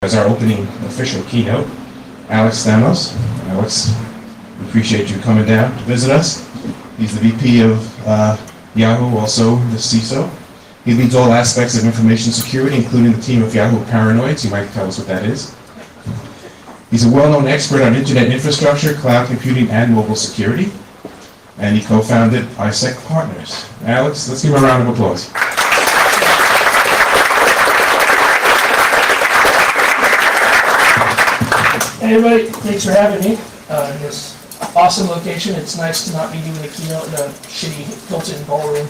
As our opening official keynote, Alex Stamos. Alex, we appreciate you coming down to visit us. He's the VP of Yahoo, also the CISO. He leads all aspects of information security, including the team of Yahoo Paranoids. You might tell us what that is. He's a well-known expert on internet infrastructure, cloud computing, and mobile security. And he co-founded AppSec Partners. Alex, let's give him a round of applause. Hey everybody, thanks for having me in this awesome location. It's nice to not be doing a keynote in a shitty Hilton ballroom.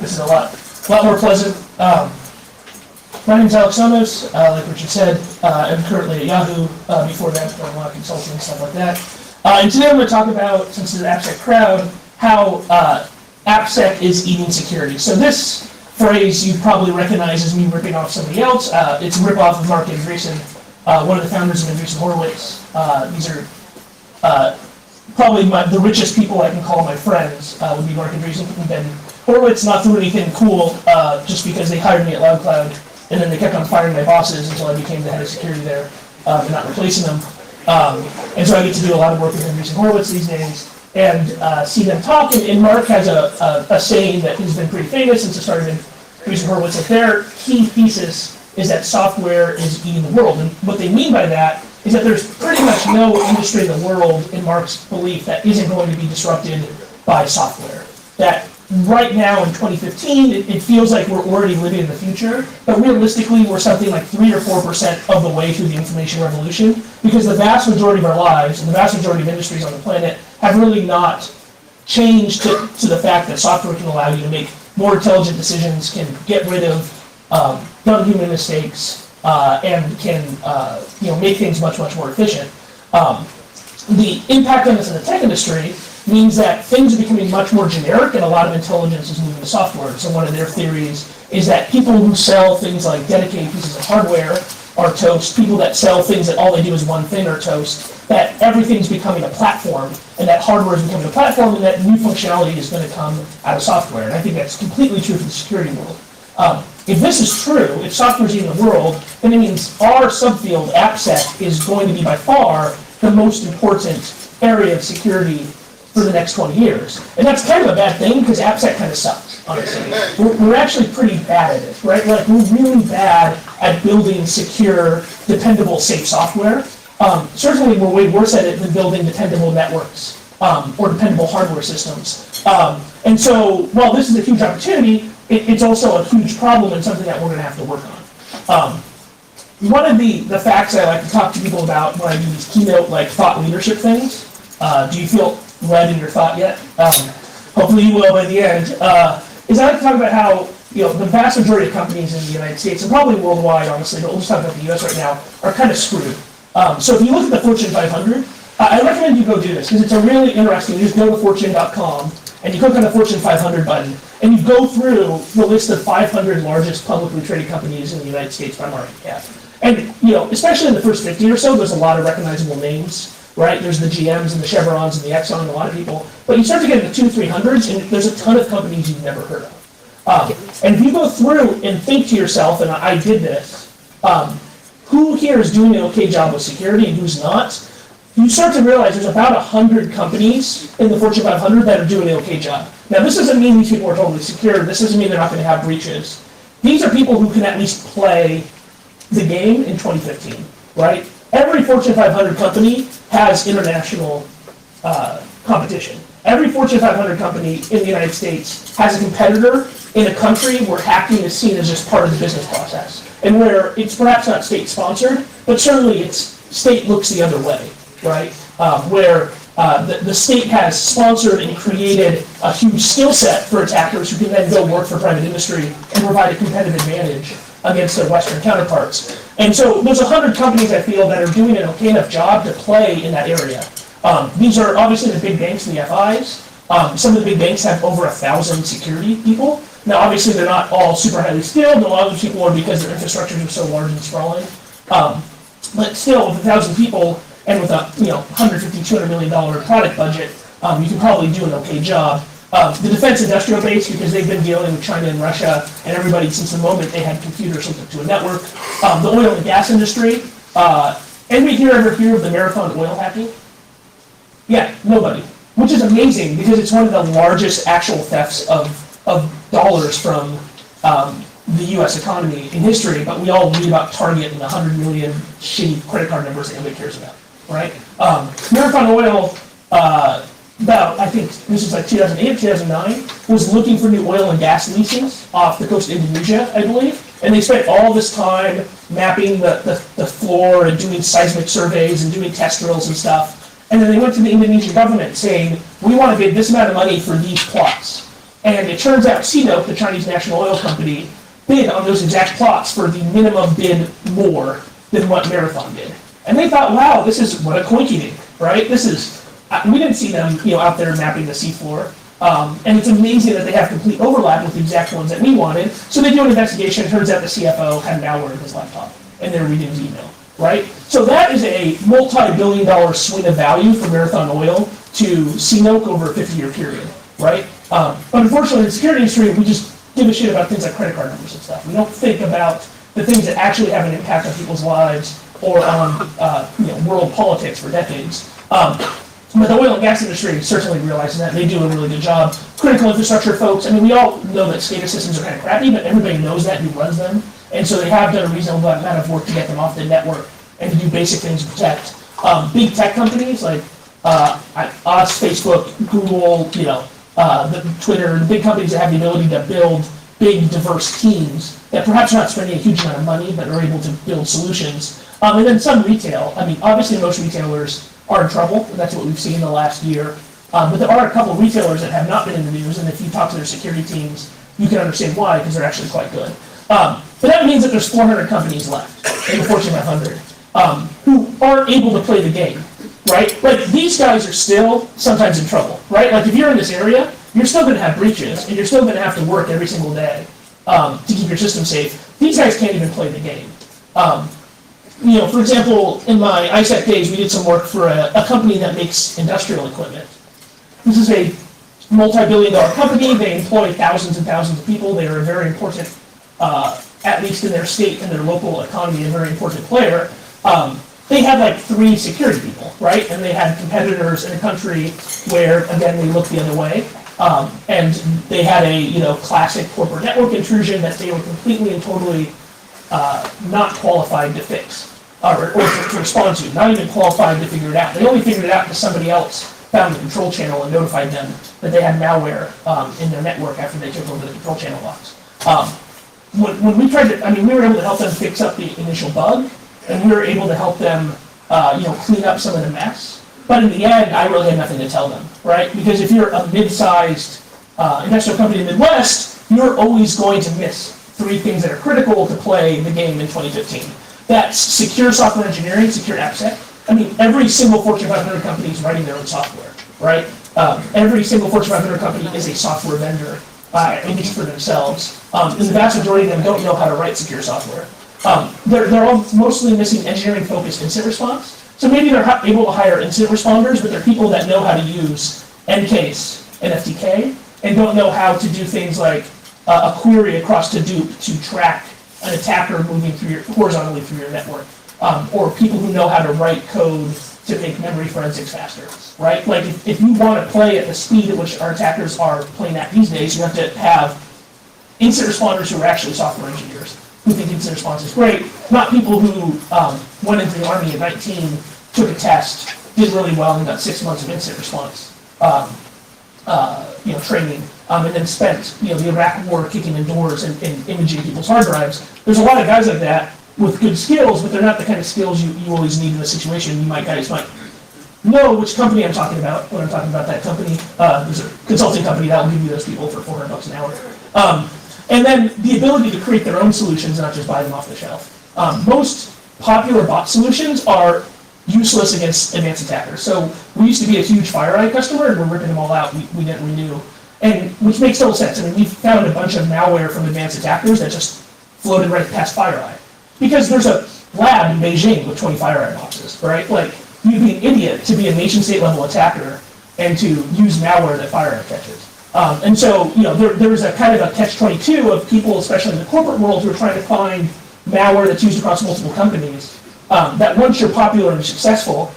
This is a lot more pleasant. My name is Alex Stamos, like Richard said. I'm currently at Yahoo. Before that, I want consulting and stuff like that. And today I'm going to talk about, since it's an AppSec crowd, how AppSec is eating security. So this phrase you probably recognize as me ripping off somebody else. It's a rip-off of Mark Andreessen, one of the founders of Andreessen Horowitz. These are probably the richest people I can call my friends would be Mark Andreessen and Ben Horowitz, not through anything cool, just because they hired me at LoudCloud, and then they kept on firing my bosses until I became the head of security there, and not replacing them. And so I get to do a lot of work with Andreessen Horowitz these days, and see them talk, and Mark has a saying that has been pretty famous since it started in Andreessen Horowitz, that their key thesis is that software is eating the world. And what they mean by that is that there's pretty much no industry in the world, in Mark's belief, that isn't going to be disrupted by software. That right now in 2015, it feels like we're already living in the future, but realistically we're something like 3 or 4% of the way through the information revolution, because the vast majority of our lives and the vast majority of industries on the planet have really not changed to the fact that software can allow you to make more intelligent decisions, can get rid of non-human mistakes, and can make things much more efficient. The impact on this in the tech industry means that things are becoming much more generic, and a lot of intelligence is moving to software. So one of their theories is that people who sell things like dedicated pieces of hardware are toast. People that sell things that all they do is one thing are toast. That everything's becoming a platform, and that hardware is becoming a platform, and that new functionality is going to come out of software. And I think that's completely true for the security world. If this is true, if software is eating the world, then it means our subfield, AppSec, is going to be by far the most important area of security for the next 20 years. And that's kind of a bad thing, because AppSec kind of sucks, honestly. We're actually pretty bad at it, right? Like, we're really bad at building secure, dependable, safe software. Certainly, we're way worse at it than building dependable networks or dependable hardware systems. And so, while this is a huge opportunity, it's also a huge problem and something that we're going to have to work on. One of the facts I like to talk to people about when I do these keynote thought leadership things, do you feel led in your thought yet? Hopefully you will by the end. Is I like to talk about how the vast majority of companies in the United States, and probably worldwide honestly, but we'll just talk about the US right now, are kind of screwed. So if you look at the Fortune 500, I recommend you go do this, because it's a really interesting, you just go to fortune.com, and you click on the Fortune 500 button, and you go through the list of 500 largest publicly traded companies in the United States by market cap. And, especially in the first 50 or so, there's a lot of recognizable names, right? There's the GMs and the Chevrons and the Exxon and a lot of people. But you start to get into 200-300s, and there's a ton of companies you've never heard of. And if you go through and think to yourself, and I did this, who here is doing an okay job with security and who's not? You start to realize there's about 100 companies in the Fortune 500 that are doing an okay job. Now, this doesn't mean these people are totally secure. This doesn't mean they're not going to have breaches. These are people who can at least play the game in 2015, right? Every Fortune 500 company has international competition. Every Fortune 500 company in the United States has a competitor in a country where hacking is seen as just part of the business process, and where it's perhaps not state-sponsored, but certainly it's state looks the other way. Right, where the state has sponsored and created a huge skill set for attackers who can then go work for private industry and provide a competitive advantage against their Western counterparts. And so there's 100 companies, I feel, that are doing an okay enough job to play in that area. These are obviously the big banks and the FIs. Some of the big banks have over 1,000 security people. Now, obviously, they're not all super highly skilled. A lot of those people are because their infrastructures are so large and sprawling. But still, with 1,000 people, and with a $150, $200 million product budget, you can probably do an okay job. The defense industrial base, because they've been dealing with China and Russia and everybody since the moment they had computers hooked up to a network. The oil and gas industry. Anybody here ever hear of the Marathon oil hacking? Yeah, nobody. Which is amazing because it's one of the largest actual thefts of dollars from the US economy in history, but we all read about Target and 100 million shitty credit card numbers that nobody cares about, right? Marathon Oil, about, I think this was like 2008, 2009, was looking for new oil and gas leases off the coast of Indonesia, I believe. And they spent all this time mapping the floor and doing seismic surveys and doing test drills and stuff. And then they went to the Indonesian government saying, we want to bid this amount of money for these plots. And it turns out Keynote, the Chinese national oil company, bid on those exact plots for the minimum bid more than what Marathon did. And they thought, wow, this is what a coinky-dink, right? This is, we didn't see them, out there mapping the seafloor. And it's amazing that they have complete overlap with the exact ones that we wanted. So they do an investigation. It turns out the CFO had malware in his laptop, and they're reading his email, right? So that is a multi-billion-dollar swing of value for Marathon Oil to CNOC over a 50-year period, right? But unfortunately, in the security industry, we just give a shit about things like credit card numbers and stuff. We don't think about the things that actually have an impact on people's lives or on world politics for decades. But the oil and gas industry certainly realizes that. They do a really good job. Critical infrastructure folks, I mean, we all know that SCADA systems are kind of crappy, but everybody knows that who runs them. And so they have done a reasonable amount of work to get them off the network and to do basic things to protect. Big tech companies like us, Facebook, Google, the Twitter, the big companies that have the ability to build big, diverse teams that perhaps are not spending a huge amount of money, but are able to build solutions. And then some retail. I mean, obviously most retailers are in trouble. That's what we've seen in the last year. But there are a couple of retailers that have not been in the news, and if you talk to their security teams, you can understand why, because they're actually quite good. But that means that there's 400 companies left in the Fortune 500 who are able to play the game, right? Like, these guys are still sometimes in trouble, right? Like, if you're in this area, you're still going to have breaches, and you're still going to have to work every single day to keep your system safe. These guys can't even play the game. For example, in my AppSec days, we did some work for a company that makes industrial equipment. This is a multi-billion-dollar company. They employ thousands and thousands of people. They are a very important, at least in their state and their local economy, a very important player. They had like 3 security people, right? And they had competitors in a country where, again, they looked the other way. And they had a classic corporate network intrusion that they were completely and totally not qualified to fix or to respond to, not even qualified to figure it out. They only figured it out because somebody else found the control channel and notified them that they had malware in their network after they took over the control channel logs. When we tried to, we were able to help them fix up the initial bug, and we were able to help them clean up some of the mess. But in the end, I really had nothing to tell them, right? Because if you're a mid-sized industrial company in the Midwest, you're always going to miss 3 things that are critical to play the game in 2015. That's secure software engineering, secure AppSec. Every single Fortune 500 company is writing their own software, right? Every single Fortune 500 company is a software vendor, at least for themselves. And the vast majority of them don't know how to write secure software. They're all mostly missing engineering-focused incident response. So maybe they're able to hire incident responders, but they're people that know how to use NCase and FTK, and don't know how to do things like a query across Hadoop to track an attacker moving horizontally through your network, or people who know how to write code to make memory forensics faster, right? Like, if you want to play at the speed at which our attackers are playing at these days, you have to have incident responders who are actually software engineers, who think incident response is great, not people who went into the Army at 19, took a test, did really well, and got 6 months of incident response training, and then spent the Iraq War kicking in doors and imaging people's hard drives. There's a lot of guys like that with good skills, but they're not the kind of skills you always need in a situation. Guys might know which company I'm talking about when I'm talking about that company. There's a consulting company that will give you those people for $400 an hour. And then the ability to create their own solutions and not just buy them off the shelf. Most popular bot solutions are useless against advanced attackers. So we used to be a huge FireEye customer, and we're ripping them all out. We didn't renew. And which makes total sense. We found a bunch of malware from advanced attackers that just floated right past FireEye. Because there's a lab in Beijing with 20 FireEye boxes, right? Like, you'd be an idiot to be a nation-state level attacker and to use malware that FireEye catches. And so, there's a kind of a catch-22 of people, especially in the corporate world, who are trying to find malware that's used across multiple companies. That once you're popular and successful,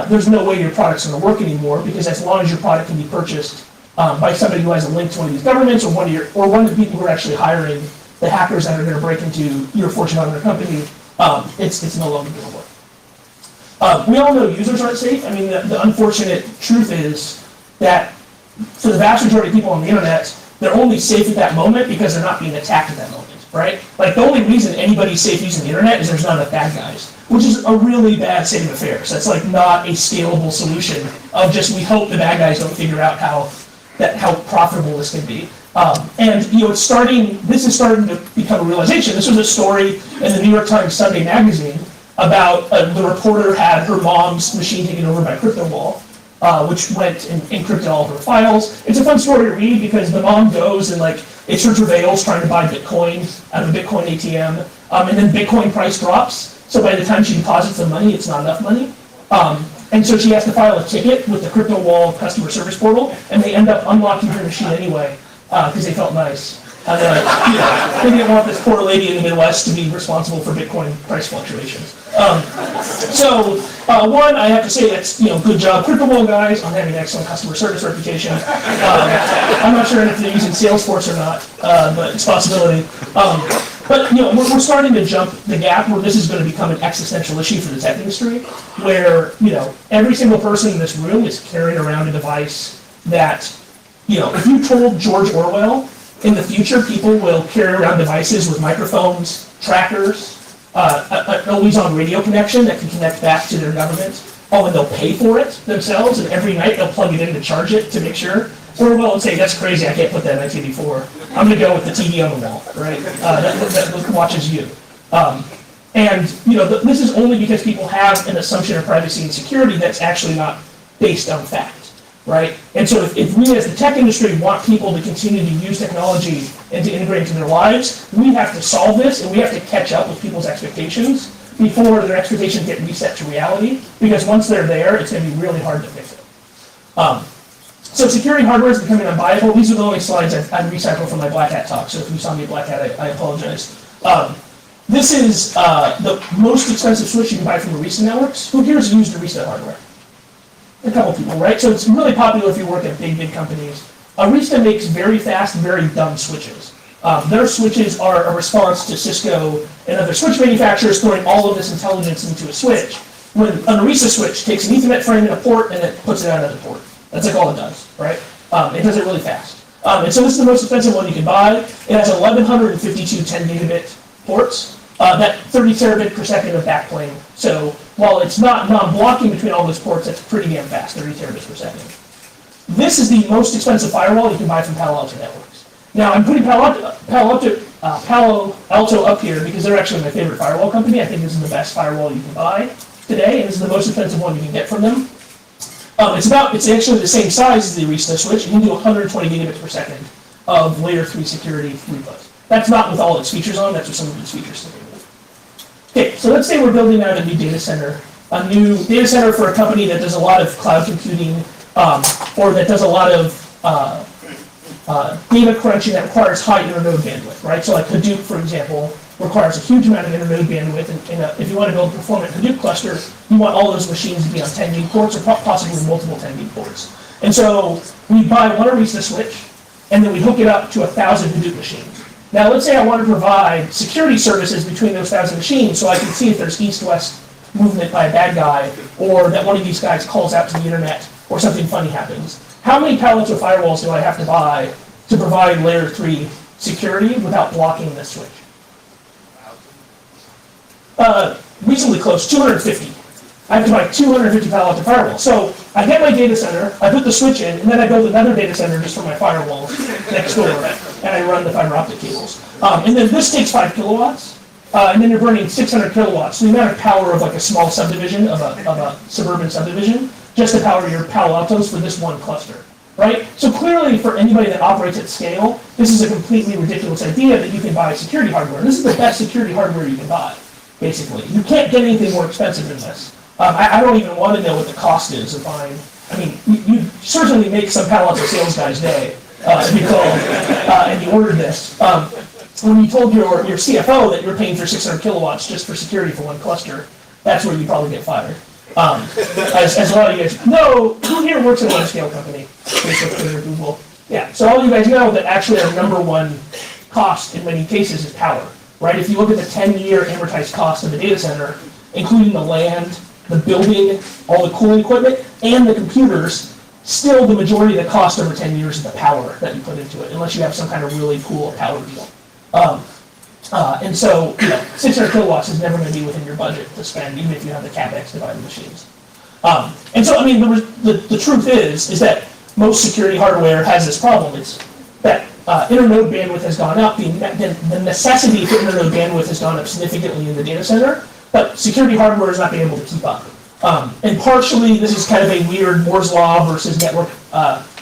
there's no way your product's going to work anymore, because as long as your product can be purchased by somebody who has a link to one of these governments, or one of the people who are actually hiring the hackers that are going to break into your Fortune 500 company, it's no longer going to work. We all know users aren't safe. I mean, the unfortunate truth is that for the vast majority of people on the internet, they're only safe at that moment because they're not being attacked at that moment, right? Like, the only reason anybody's safe using the internet is there's not enough bad guys, which is a really bad state of affairs. That's like not a scalable solution of just, we hope the bad guys don't figure out how profitable this can be. And this is starting to become a realization. This was a story in the New York Times Sunday magazine about the reporter had her mom's machine taken over by CryptoWall, which went and encrypted all of her files. It's a fun story to read because the mom goes and it's her travails trying to buy Bitcoin out of a Bitcoin ATM, and then Bitcoin price drops. So by the time she deposits the money, it's not enough money. And so she has to file a ticket with the CryptoWall customer service portal, and they end up unlocking her machine anyway because they felt nice. They didn't want this poor lady in the Midwest to be responsible for Bitcoin price fluctuations. One, I have to say that's good job, CryptoWall guys, on having an excellent customer service reputation. I'm not sure if they're using Salesforce or not, but it's a possibility. But we're starting to jump the gap where this is going to become an existential issue for the tech industry, where every single person in this room is carrying around a device that, if you told George Orwell in the future people will carry around devices with microphones, trackers, an always-on radio connection that can connect back to their government, and they'll pay for it themselves, and every night they'll plug it in to charge it to make sure. Orwell would say, that's crazy, I can't put that in 1984. I'm going to go with the TV on the wall, right? That watches you. This is only because people have an assumption of privacy and security that's actually not based on fact, right? And so if we as the tech industry want people to continue to use technology and to integrate into their lives, we have to solve this, and we have to catch up with people's expectations before their expectations get reset to reality, because once they're there, it's going to be really hard to fix it. So security hardware is becoming unbuyable. These are the only slides I've recycled from my Black Hat talk, so if you saw me at Black Hat, I apologize. This is the most expensive switch you can buy from Arista Networks. Who here has used Arista hardware? A couple people, right? So it's really popular if you work at big companies. Arista makes very fast, very dumb switches. Their switches are a response to Cisco and other switch manufacturers throwing all of this intelligence into a switch. When an Arista switch takes an Ethernet frame in a port and it puts it on another port. That's all it does, right? It does it really fast. And so this is the most expensive one you can buy. It has 1,152 10 gigabit ports, that 30 terabit per second of backplane. So while it's not non-blocking between all those ports, that's pretty damn fast, 30 terabits per second. This is the most expensive firewall you can buy from Palo Alto Networks. Now I'm putting Palo Alto up here because they're actually my favorite firewall company. I think this is the best firewall you can buy today, and this is the most expensive one you can get from them. It's actually the same size as the Arista switch. You can do 120 gigabits per second of layer 3 security throughput. That's not with all its features on, that's with some of its features taken with. Okay, so let's say we're building out a new data center for a company that does a lot of cloud computing, or that does a lot of data crunching that requires high internode bandwidth, right? So like Hadoop, for example, requires a huge amount of internode bandwidth, and if you want to build a performant Hadoop cluster, you want all those machines to be on 10 gig ports, or possibly multiple 10 gig ports. And so we buy one Arista switch, and then we hook it up to 1,000 Hadoop machines. Now let's say I want to provide security services between those 1,000 machines, so I can see if there's east-west movement by a bad guy, or that one of these guys calls out to the internet, or something funny happens. How many Palo Alto firewalls do I have to buy to provide layer 3 security without blocking this switch? Reasonably close, 250. I have to buy 250 Palo Alto firewalls. So I get my data center, I put the switch in, and then I build another data center just for my firewalls next door, and I run the fiber optic cables. And then this takes 5 kilowatts, and then you're burning 600 kilowatts. So the amount of power of like a small subdivision, of a suburban subdivision, just to power your Palo Altos for this one cluster, right? So clearly for anybody that operates at scale, this is a completely ridiculous idea that you can buy security hardware. This is the best security hardware you can buy, basically. You can't get anything more expensive than this. I don't even want to know what the cost is of buying. I mean, you certainly make some Palo Alto sales guy's day if you called and you ordered this. When you told your CFO that you're paying for 600 kilowatts just for security for one cluster, that's where you probably get fired. As a lot of you guys know, who here works in a large scale company? Facebook, Twitter, Google. Yeah, so all you guys know that actually our number one cost in many cases is power, right? If you look at the 10-year amortized cost of a data center, including the land, the building, all the cooling equipment, and the computers, still the majority of the cost over 10 years is the power that you put into it, unless you have some kind of really cool power deal. And so, 600 kilowatts is never going to be within your budget to spend, even if you have the CapEx to buy the machines. And so, I mean, the truth is that most security hardware has this problem. It's that internode bandwidth has gone up. The necessity for internode bandwidth has gone up significantly in the data center, but security hardware has not been able to keep up. And partially, this is kind of a weird Moore's law versus network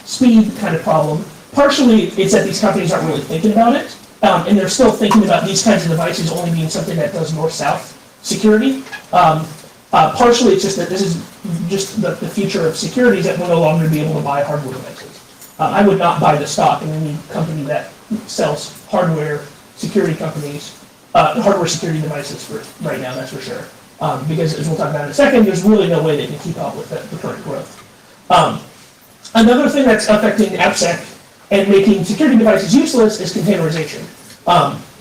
speed kind of problem. Partially, it's that these companies aren't really thinking about it, and they're still thinking about these kinds of devices only being something that does north-south security. Partially, it's just that this is just the future of security, is that we'll no longer be able to buy hardware devices. I would not buy the stock in any company that sells hardware security companies, hardware security devices for right now, that's for sure. Because as we'll talk about in a second, there's really no way they can keep up with the current growth. Another thing that's affecting AppSec and making security devices useless is containerization.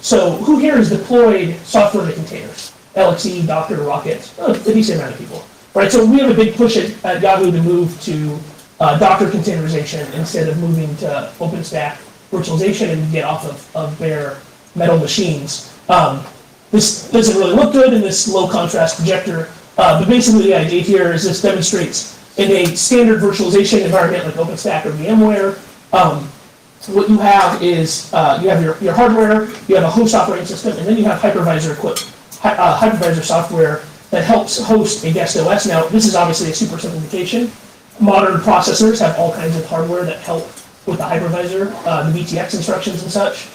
So who here has deployed software to containers? LXC, Docker, Rocket, a decent amount of people. Right, so we have a big push at Yahoo to move to Docker containerization instead of moving to OpenStack virtualization and get off of bare metal machines. This doesn't really look good in this low contrast projector, but basically the idea here is this demonstrates in a standard virtualization environment like OpenStack or VMware, what you have is you have your hardware, you have a host operating system, and then you have hypervisor software that helps host a guest OS. Now, this is obviously a super simplification. Modern processors have all kinds of hardware that help with the hypervisor, the VTX instructions and such.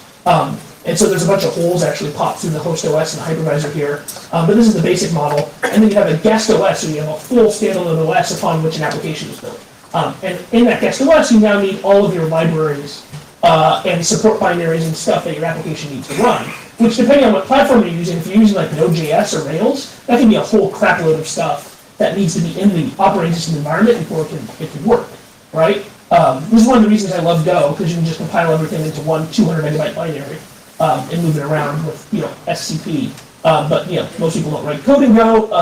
And so there's a bunch of holes actually popped through the host OS and the hypervisor here. But this is the basic model. And then you have a guest OS, so you have a full standalone OS upon which an application is built. And in that guest OS, you now need all of your libraries and support binaries and stuff that your application needs to run. Which, depending on what platform you're using, if you're using like Node.js or Rails, that can be a whole crap load of stuff that needs to be in the operating system environment before it can work, right? This is one of the reasons I love Go, because you can just compile everything into one 200 megabyte binary and move it around with SCP. But most people don't write code in Go,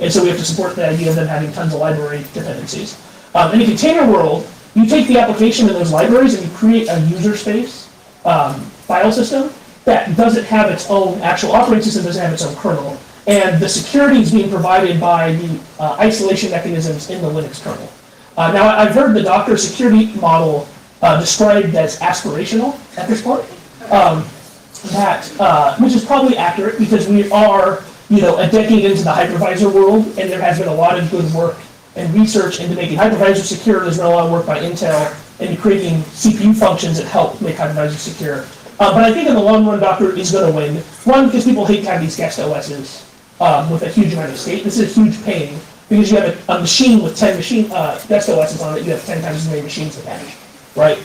and so we have to support the idea of them having tons of library dependencies. In a container world, you take the application and those libraries and you create a user space file system that doesn't have its own actual operating system, doesn't have its own kernel. And the security is being provided by the isolation mechanisms in the Linux kernel. Now, I've heard the Docker security model described as aspirational at this point, which is probably accurate because we are, a decade into the hypervisor world, and there has been a lot of good work and research into making hypervisor secure. There's been a lot of work by Intel in creating CPU functions that help make hypervisor secure. But I think in the long run, Docker is going to win. One, because people hate to have these guest OSs with a huge amount of state. This is a huge pain because you have a machine with 10 guest OSs on it. You have 10 times as many machines to manage, right?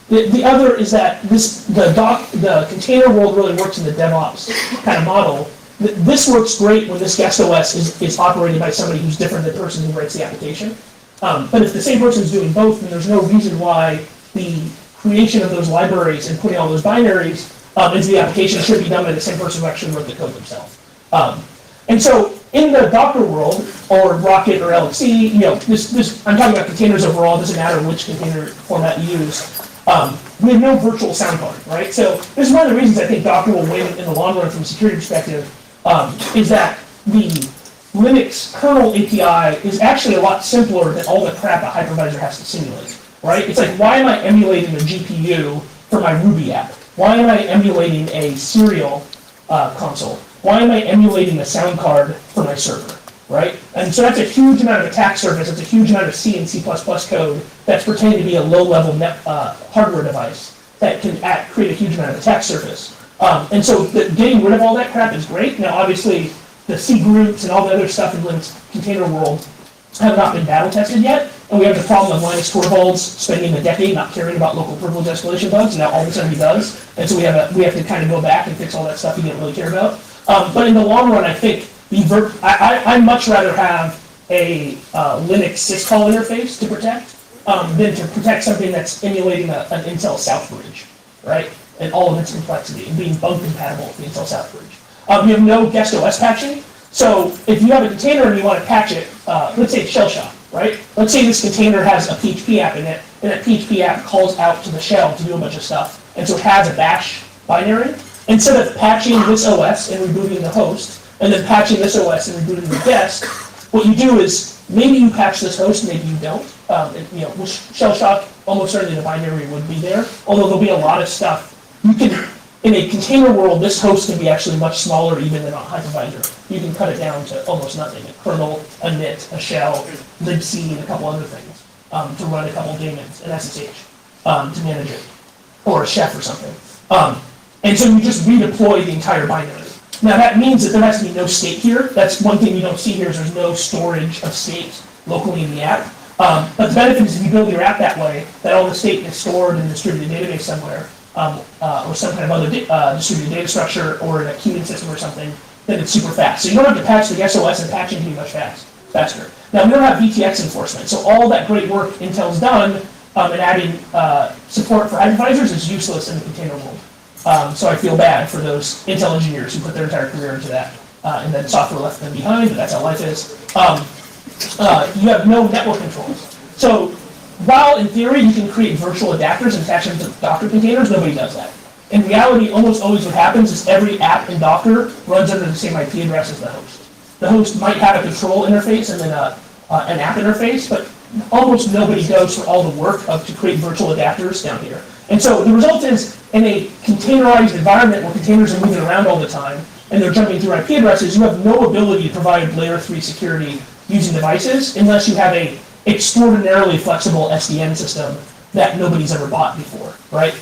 The other is that the container world really works in the DevOps kind of model. This works great when this guest OS is operated by somebody who's different than the person who writes the application. But if the same person is doing both, then there's no reason why the creation of those libraries and putting all those binaries into the application should be done by the same person who actually wrote the code themselves. And so in the Docker world, or Rocket or LXC, I'm talking about containers overall, it doesn't matter which container format you use. We have no virtual sound card, right? So this is one of the reasons I think Docker will win in the long run from a security perspective, is that the Linux kernel API is actually a lot simpler than all the crap a hypervisor has to simulate, right? It's like, why am I emulating a GPU for my Ruby app? Why am I emulating a serial console? Why am I emulating a sound card for my server, right? And so that's a huge amount of attack surface. It's a huge amount of C and C++ code that's pretending to be a low-level hardware device that can create a huge amount of attack surface. And so getting rid of all that crap is great. Now, obviously, the C groups and all the other stuff in Linux container world have not been battle tested yet, and we have the problem of Linus Torvalds spending a decade not caring about local privilege escalation bugs, and now all of a sudden he does, and so we have to kind of go back and fix all that stuff he didn't really care about. But in the long run, I think I'd much rather have a Linux syscall interface to protect than to protect something that's emulating an Intel South bridge, right? And all of its complexity and being bug compatible with the Intel South bridge. You have no guest OS patching. So if you have a container and you want to patch it, let's say it's shell shock, right? Let's say this container has a PHP app in it, and that PHP app calls out to the shell to do a bunch of stuff, and so it has a bash binary. Instead of patching this OS and rebooting the host, and then patching this OS and rebooting the guest, what you do is maybe you patch this host, maybe you don't. With shell shock, almost certainly the binary would be there, although there'll be a lot of stuff. You can, in a container world, this host can be actually much smaller even than a hypervisor. You can cut it down to almost nothing. A kernel, a init, a shell, libc, and a couple other things to run a couple of daemons, an SSH to manage it, or a chef or something. And so you just redeploy the entire binary. Now that means that there has to be no state here. That's one thing you don't see here is there's no storage of state locally in the app. But the benefit is if you build your app that way, that all the state is stored in a distributed database somewhere, or some kind of other distributed data structure, or in a queuing system or something, then it's super fast. So you don't have to patch the SOS, and patching can be much faster. Now we don't have VTX enforcement, so all that great work Intel's done in adding support for hypervisors is useless in the container world. So I feel bad for those Intel engineers who put their entire career into that, and then software left them behind, but that's how life is. You have no network controls. So while in theory you can create virtual adapters and attach them to Docker containers, nobody does that. In reality, almost always what happens is every app in Docker runs under the same IP address as the host. The host might have a control interface and then an app interface, but almost nobody goes through all the work to create virtual adapters down here. And so the result is, in a containerized environment where containers are moving around all the time, and they're jumping through IP addresses, you have no ability to provide layer 3 security using devices unless you have a extraordinarily flexible SDN system that nobody's ever bought before, right?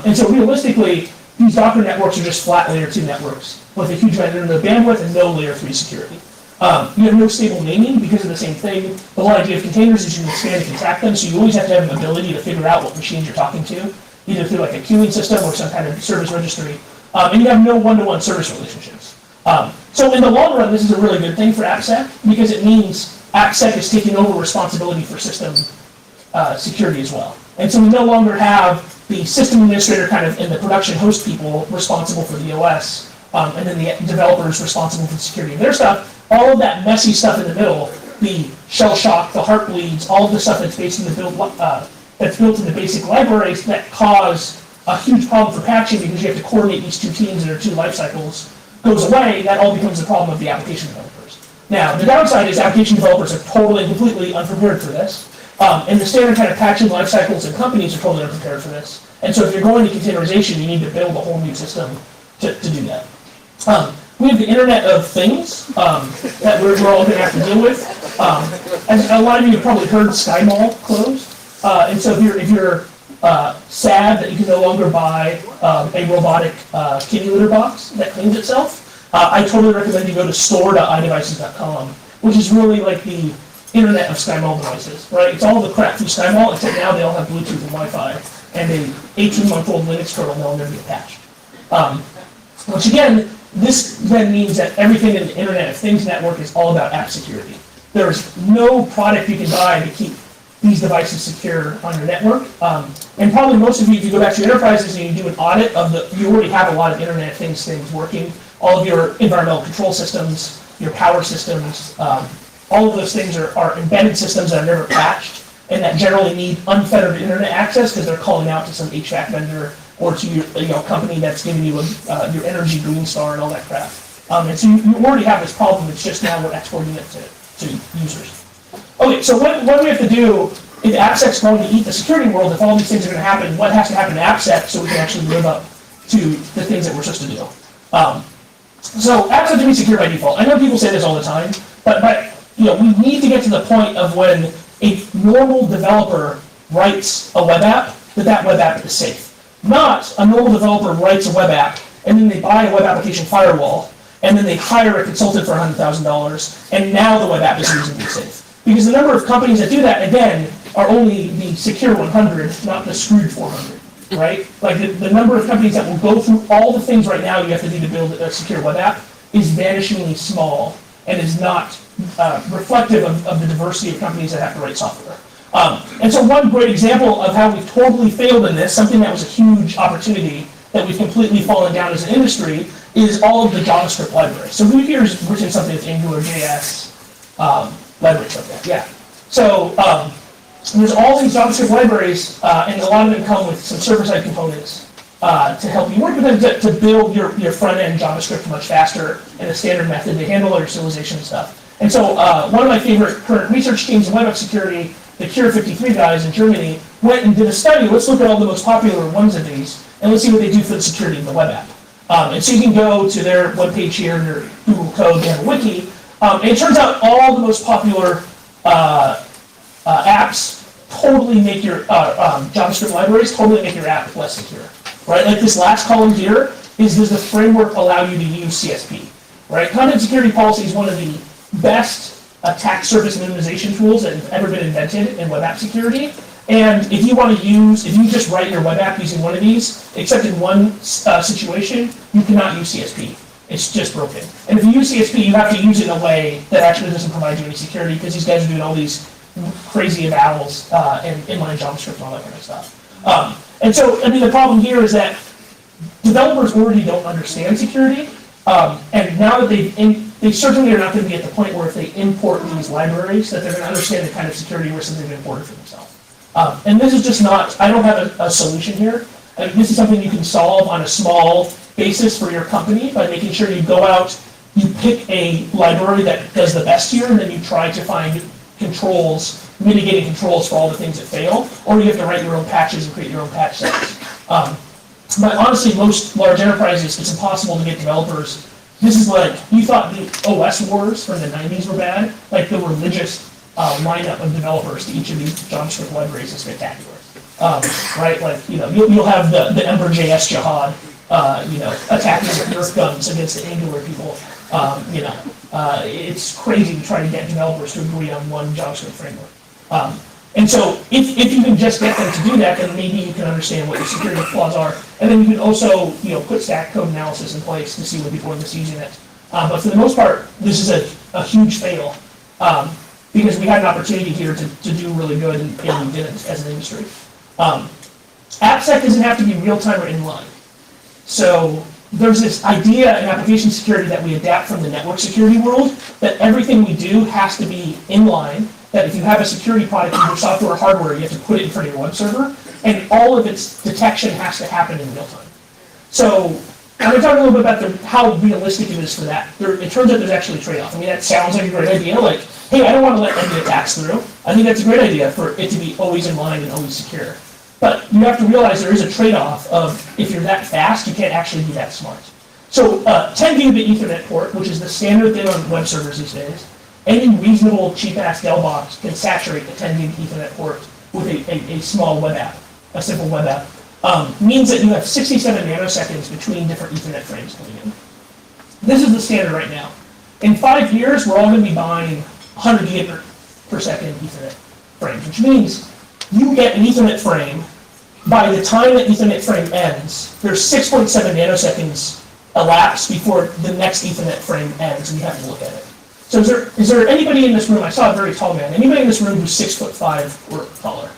And so realistically, these Docker networks are just flat layer 2 networks with a huge amount of bandwidth and no layer 3 security. You have no stable naming because of the same thing. The whole idea of containers is you can expand and contract them, so you always have to have an ability to figure out what machines you're talking to, either through like a queuing system or some kind of service registry. And you have no one-to-one service relationships. So in the long run, this is a really good thing for AppSec because it means AppSec is taking over responsibility for system security as well. And so we no longer have the system administrator kind of and the production host people responsible for the OS, and then the developers responsible for the security of their stuff. All of that messy stuff in the middle, the shell shock, the heartbleeds, all of the stuff that's based in the that's built in the basic libraries that cause a huge problem for patching because you have to coordinate these two teams and their two life cycles, goes away. That all becomes the problem of the application developers. Now, the downside is application developers are totally and completely unprepared for this. And the standard kind of patching life cycles and companies are totally unprepared for this. And so if you're going to containerization, you need to build a whole new system to do that. We have the Internet of Things that we're all going to have to deal with. As a lot of you have probably heard SkyMall closed. And so if you're sad that you can no longer buy a robotic kitty litter box that cleans itself, I totally recommend you go to store.idevices.com, which is really like the Internet of SkyMall devices, right? It's all the crap through SkyMall, except now they all have Bluetooth and Wi-Fi, and a 18-month-old Linux kernel will never be attached. Which again, this then means that everything in the Internet of Things network is all about app security. There's no product you can buy to keep these devices secure on your network. And probably most of you, if you go back to your enterprises and you do an audit of you already have a lot of Internet of Things working. All of your environmental control systems, your power systems, all of those things are embedded systems that are never patched and that generally need unfettered internet access because they're calling out to some HVAC vendor or to your company that's giving you your energy green star and all that crap. And so you already have this problem. It's just now we're exporting it to users. Okay, so what do we have to do if AppSec's going to eat the security world? If all these things are going to happen, what has to happen to AppSec so we can actually live up to the things that we're supposed to do? So apps have to be secure by default. I know people say this all the time, but we need to get to the point of when a normal developer writes a web app, that web app is safe. Not a normal developer writes a web app, and then they buy a web application firewall, and then they hire a consultant for $100,000, and now the web app is reasonably safe. Because the number of companies that do that, again, are only the secure 100, not the screwed 400, right? Like the number of companies that will go through all the things right now you have to do to build a secure web app is vanishingly small and is not reflective of the diversity of companies that have to write software. And so one great example of how we've totally failed in this, something that was a huge opportunity that we've completely fallen down as an industry, is all of the JavaScript libraries. So who here has written something with AngularJS libraries like that? Yeah. So there's all these JavaScript libraries, and a lot of them come with some server-side components to help you work with them to build your front-end JavaScript much faster in a standard method to handle all your serialization and stuff. And so one of my favorite current research teams in web app security, the Cure 53 guys in Germany, went and did a study. Let's look at all the most popular ones of these, and let's see what they do for the security of the web app. And so you can go to their webpage here, their Google code, they have a wiki, and it turns out all the most popular apps totally make your, JavaScript libraries totally make your app less secure, right? Like this last column here is, does the framework allow you to use CSP, right? Content security policy is one of the best attack surface minimization tools that have ever been invented in web app security. And if you want to use, if you just write your web app using one of these, except in one situation, you cannot use CSP. It's just broken. And if you use CSP, you have to use it in a way that actually doesn't provide you any security, because these guys are doing all these crazy evals and inline JavaScript and all that kind of stuff. And so, I mean, the problem here is that developers already don't understand security, and now that they certainly are not going to be at the point where if they import these libraries, that they're going to understand the kind of security risks that they've imported for themselves. And this is just not, I don't have a solution here. I mean, this is something you can solve on a small basis for your company by making sure you go out, you pick a library that does the best here, and then you try to find controls, mitigating controls for all the things that fail, or you have to write your own patches and create your own patch sets. But honestly, most large enterprises, it's impossible to get developers. This is like, you thought the OS wars from the 90s were bad, like the religious lineup of developers to each of these JavaScript libraries is spectacular. Right, like, you know, you'll have the Ember.js jihad, you know, attacking with Nerf guns against the Angular people. You know, it's crazy to try to get developers to agree on one JavaScript framework. And so if you can just get them to do that, then maybe you can understand what your security flaws are. And then you can also, you know, put stack code analysis in place to see what people are misusing it. But for the most part, this is a huge fail. Because we had an opportunity here to do really good, and we didn't as an industry. AppSec doesn't have to be real-time or inline. So there's this idea in application security that we adapt from the network security world, that everything we do has to be inline, that if you have a security product, either software or hardware, you have to put it in front of your web server, and all of its detection has to happen in real time. So I'm going to talk a little bit about how realistic it is for that. It turns out there's actually a trade-off. I mean, that sounds like a great idea, like, hey, I don't want to let any attacks through. I think that's a great idea for it to be always in line and always secure. But you have to realize there is a trade-off of, if you're that fast, you can't actually be that smart. So 10 gigabit Ethernet port, which is the standard thing on web servers these days, any reasonable cheap-ass Dell box can saturate a 10 gig Ethernet port with a small web app, a simple web app. Means that you have 67 nanoseconds between different Ethernet frames coming in. This is the standard right now. In 5 years, we're all going to be buying 100 gigabit per second Ethernet frames, which means you get an Ethernet frame. By the time that Ethernet frame ends, there's 6.7 nanoseconds elapsed before the next Ethernet frame ends, and you have to look at it. So is there anybody in this room, I saw a very tall man, anybody in this room who's 6'5" or taller?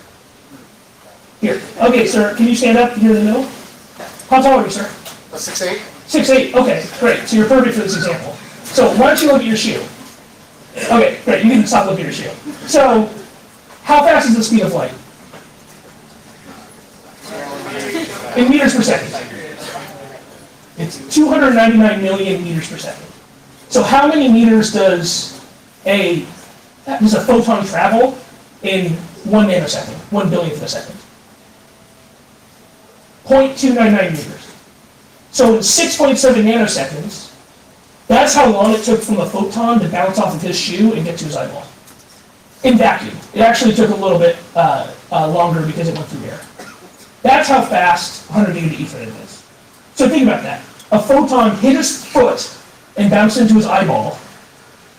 Here. Okay, sir, can you stand up here in the middle? How tall are you, sir? 6'8". 6'8", okay, great. So you're perfect for this example. So why don't you look at your shoe? Okay, great, you can stop looking at your shoe. So, how fast is the speed of light? In meters per second. It's 299 million meters per second. So how many meters does a photon travel in 1 nanosecond, 1 billionth of a second? 0.299 meters. So in 6.7 nanoseconds, that's how long it took from a photon to bounce off of his shoe and get to his eyeball. In vacuum. It actually took a little bit longer because it went through air. That's how fast 100 gigabit Ethernet is. So think about that. A photon hit his foot and bounced into his eyeball.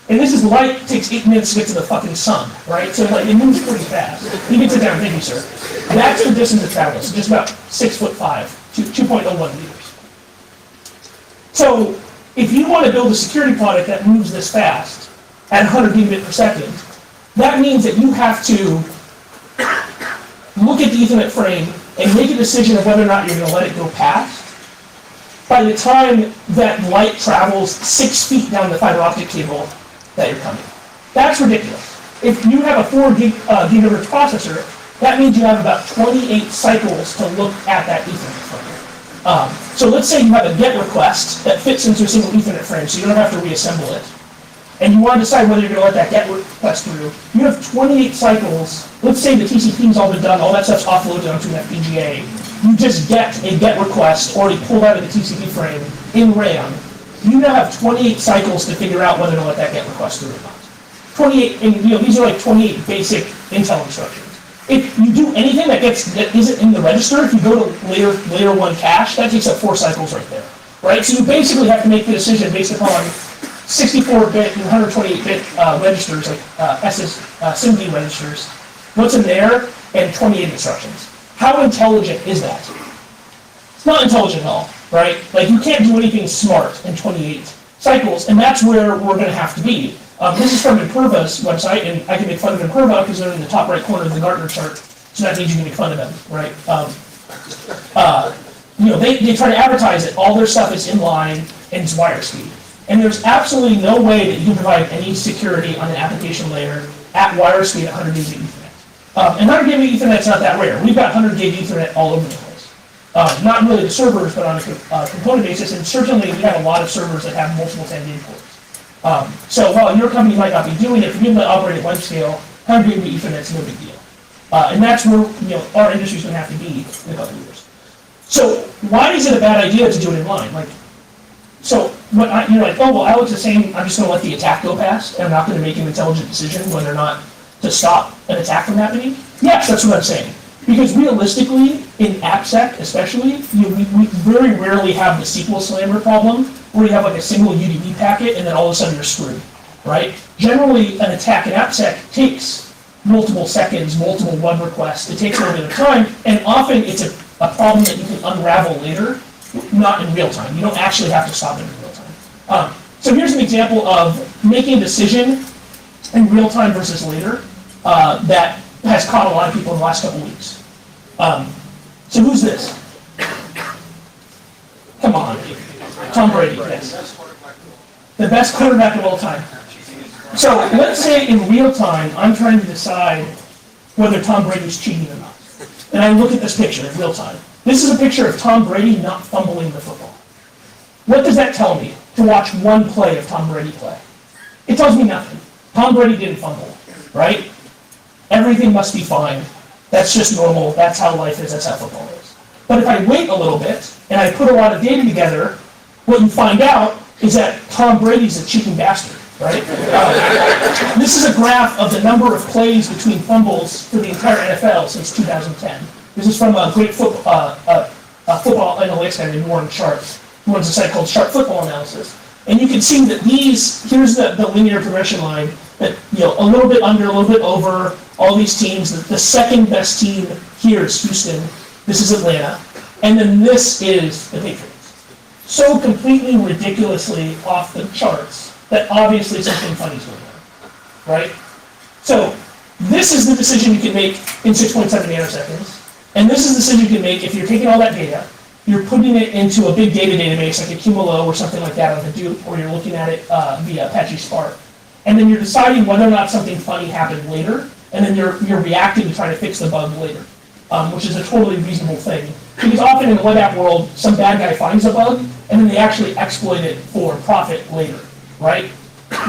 And this is light, takes 8 minutes to get to the fucking sun, right? So like, it moves pretty fast. You can sit down, thank you, sir. That's the distance it travels, just about 6'5", 2.01 meters. So, if you want to build a security product that moves this fast, at 100 gigabit per second, that means that you have to look at the Ethernet frame and make a decision of whether or not you're going to let it go past. By the time that light travels 6 feet down the fiber optic cable that you're coming. That's ridiculous. If you have a 4 gigahertz processor, that means you have about 28 cycles to look at that Ethernet frame. So let's say you have a GET request that fits into a single Ethernet frame, so you don't have to reassemble it. And you want to decide whether you're going to let that GET request through. You have 28 cycles. Let's say the TCP's all been done, all that stuff's offloaded onto an FPGA. You just get a GET request already pulled out of the TCP frame in RAM. You now have 28 cycles to figure out whether to let that GET request through or not. 28, and these are like 28 basic Intel instructions. If you do anything that isn't in the register, if you go to layer 1 cache, that takes up 4 cycles right there, right? So you basically have to make the decision based upon 64-bit and 128-bit registers, like SIMD registers, what's in there, and 28 instructions. How intelligent is that? It's not intelligent at all, right? Like, you can't do anything smart in 28 cycles, and that's where we're going to have to be. This is from Imperva's website, and I can make fun of Imperva because they're in the top right corner of the Gartner chart, so that means you can make fun of them, right? They try to advertise that all their stuff is inline and it's wire speed. And there's absolutely no way that you can provide any security on an application layer at wire speed at 100 gig Ethernet. And 100 gig Ethernet's not that rare. We've got 100 gig Ethernet all over the place. Not really the servers, but on a component basis, and certainly we have a lot of servers that have multiple 10 gig ports. So while your company might not be doing it, if you're able to operate at web scale, 100 gig Ethernet's no big deal. And that's where our industry's going to have to be in a couple of years. So why is it a bad idea to do it in line? So you're like, oh, well, Alex is saying I'm just going to let the attack go past, and I'm not going to make an intelligent decision whether or not to stop an attack from happening? Yes, that's what I'm saying. Because realistically, in AppSec especially, we very rarely have the SQL slammer problem, where you have like a single UDP packet, and then all of a sudden you're screwed, right? Generally, an attack in AppSec takes multiple seconds, multiple web requests. It takes a little bit of time, and often it's a problem that you can unravel later, not in real time. You don't actually have to stop it in real time. So here's an example of making a decision in real time versus later that has caught a lot of people in the last couple weeks. So who's this? Come on. Tom Brady, yes. The best quarterback of all time. So let's say in real time, I'm trying to decide whether Tom Brady's cheating or not. And I look at this picture in real time. This is a picture of Tom Brady not fumbling the football. What does that tell me to watch one play of Tom Brady play? It tells me nothing. Tom Brady didn't fumble, right? Everything must be fine. That's just normal. That's how life is. That's how football is. But if I wait a little bit and I put a lot of data together, what you find out is that Tom Brady's a cheating bastard, right? This is a graph of the number of plays between fumbles for the entire NFL since 2010. This is from a great football analytics guy named Warren Sharp, who runs a site called Sharp Football Analysis. And you can see that here's the linear progression line, that a little bit under, a little bit over, all these teams. The second best team here is Houston. This is Atlanta. And then this is the Patriots. So completely ridiculously off the charts that obviously something funny is going on, right? So this is the decision you can make in 6.7 nanoseconds. And this is the decision you can make if you're taking all that data, you're putting it into a big data database like a Cumulo or something like that on Hadoop, or you're looking at it via Apache Spark. And then you're deciding whether or not something funny happened later, and then you're reacting to try to fix the bug later, which is a totally reasonable thing. Because often in the web app world, some bad guy finds a bug, and then they actually exploit it for profit later, right?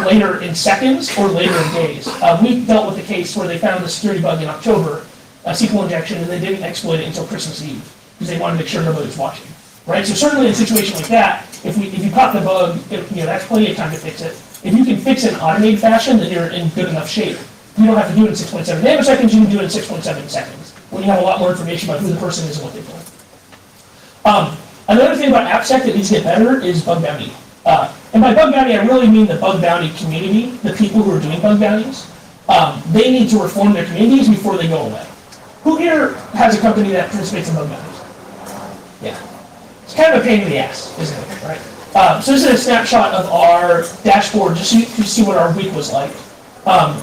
Later in seconds or later in days. We dealt with a case where they found a security bug in October, a SQL injection, and they didn't exploit it until Christmas Eve, because they wanted to make sure nobody was watching, right? So certainly in a situation like that, if you caught the bug, that's plenty of time to fix it. If you can fix it in automated fashion, then you're in good enough shape. You don't have to do it in 6.7 nanoseconds, you can do it in 6.7 seconds, when you have a lot more information about who the person is and what they've done. Another thing about AppSec that needs to get better is bug bounty. And by bug bounty, I really mean the bug bounty community, the people who are doing bug bounties. They need to reform their communities before they go away. Who here has a company that participates in bug bounties? Yeah. It's kind of a pain in the ass, isn't it, right? So this is a snapshot of our dashboard, just so you can see what our week was like.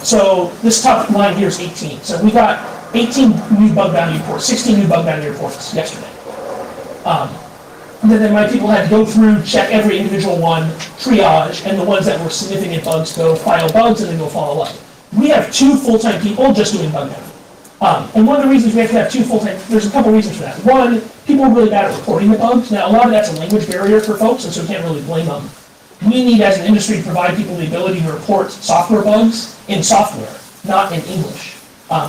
So this top line here is 18. So we got 18 new bug bounty reports, 16 new bug bounty reports yesterday. And then my people had to go through, check every individual one, triage, and the ones that were significant bugs go file bugs and then go follow up. We have 2 full-time people just doing bug bounty. And one of the reasons we have to have 2 full-time, there's a couple reasons for that. One, people are really bad at reporting the bugs. Now, a lot of that's a language barrier for folks, and so we can't really blame them. We need, as an industry, to provide people the ability to report software bugs in software, not in English.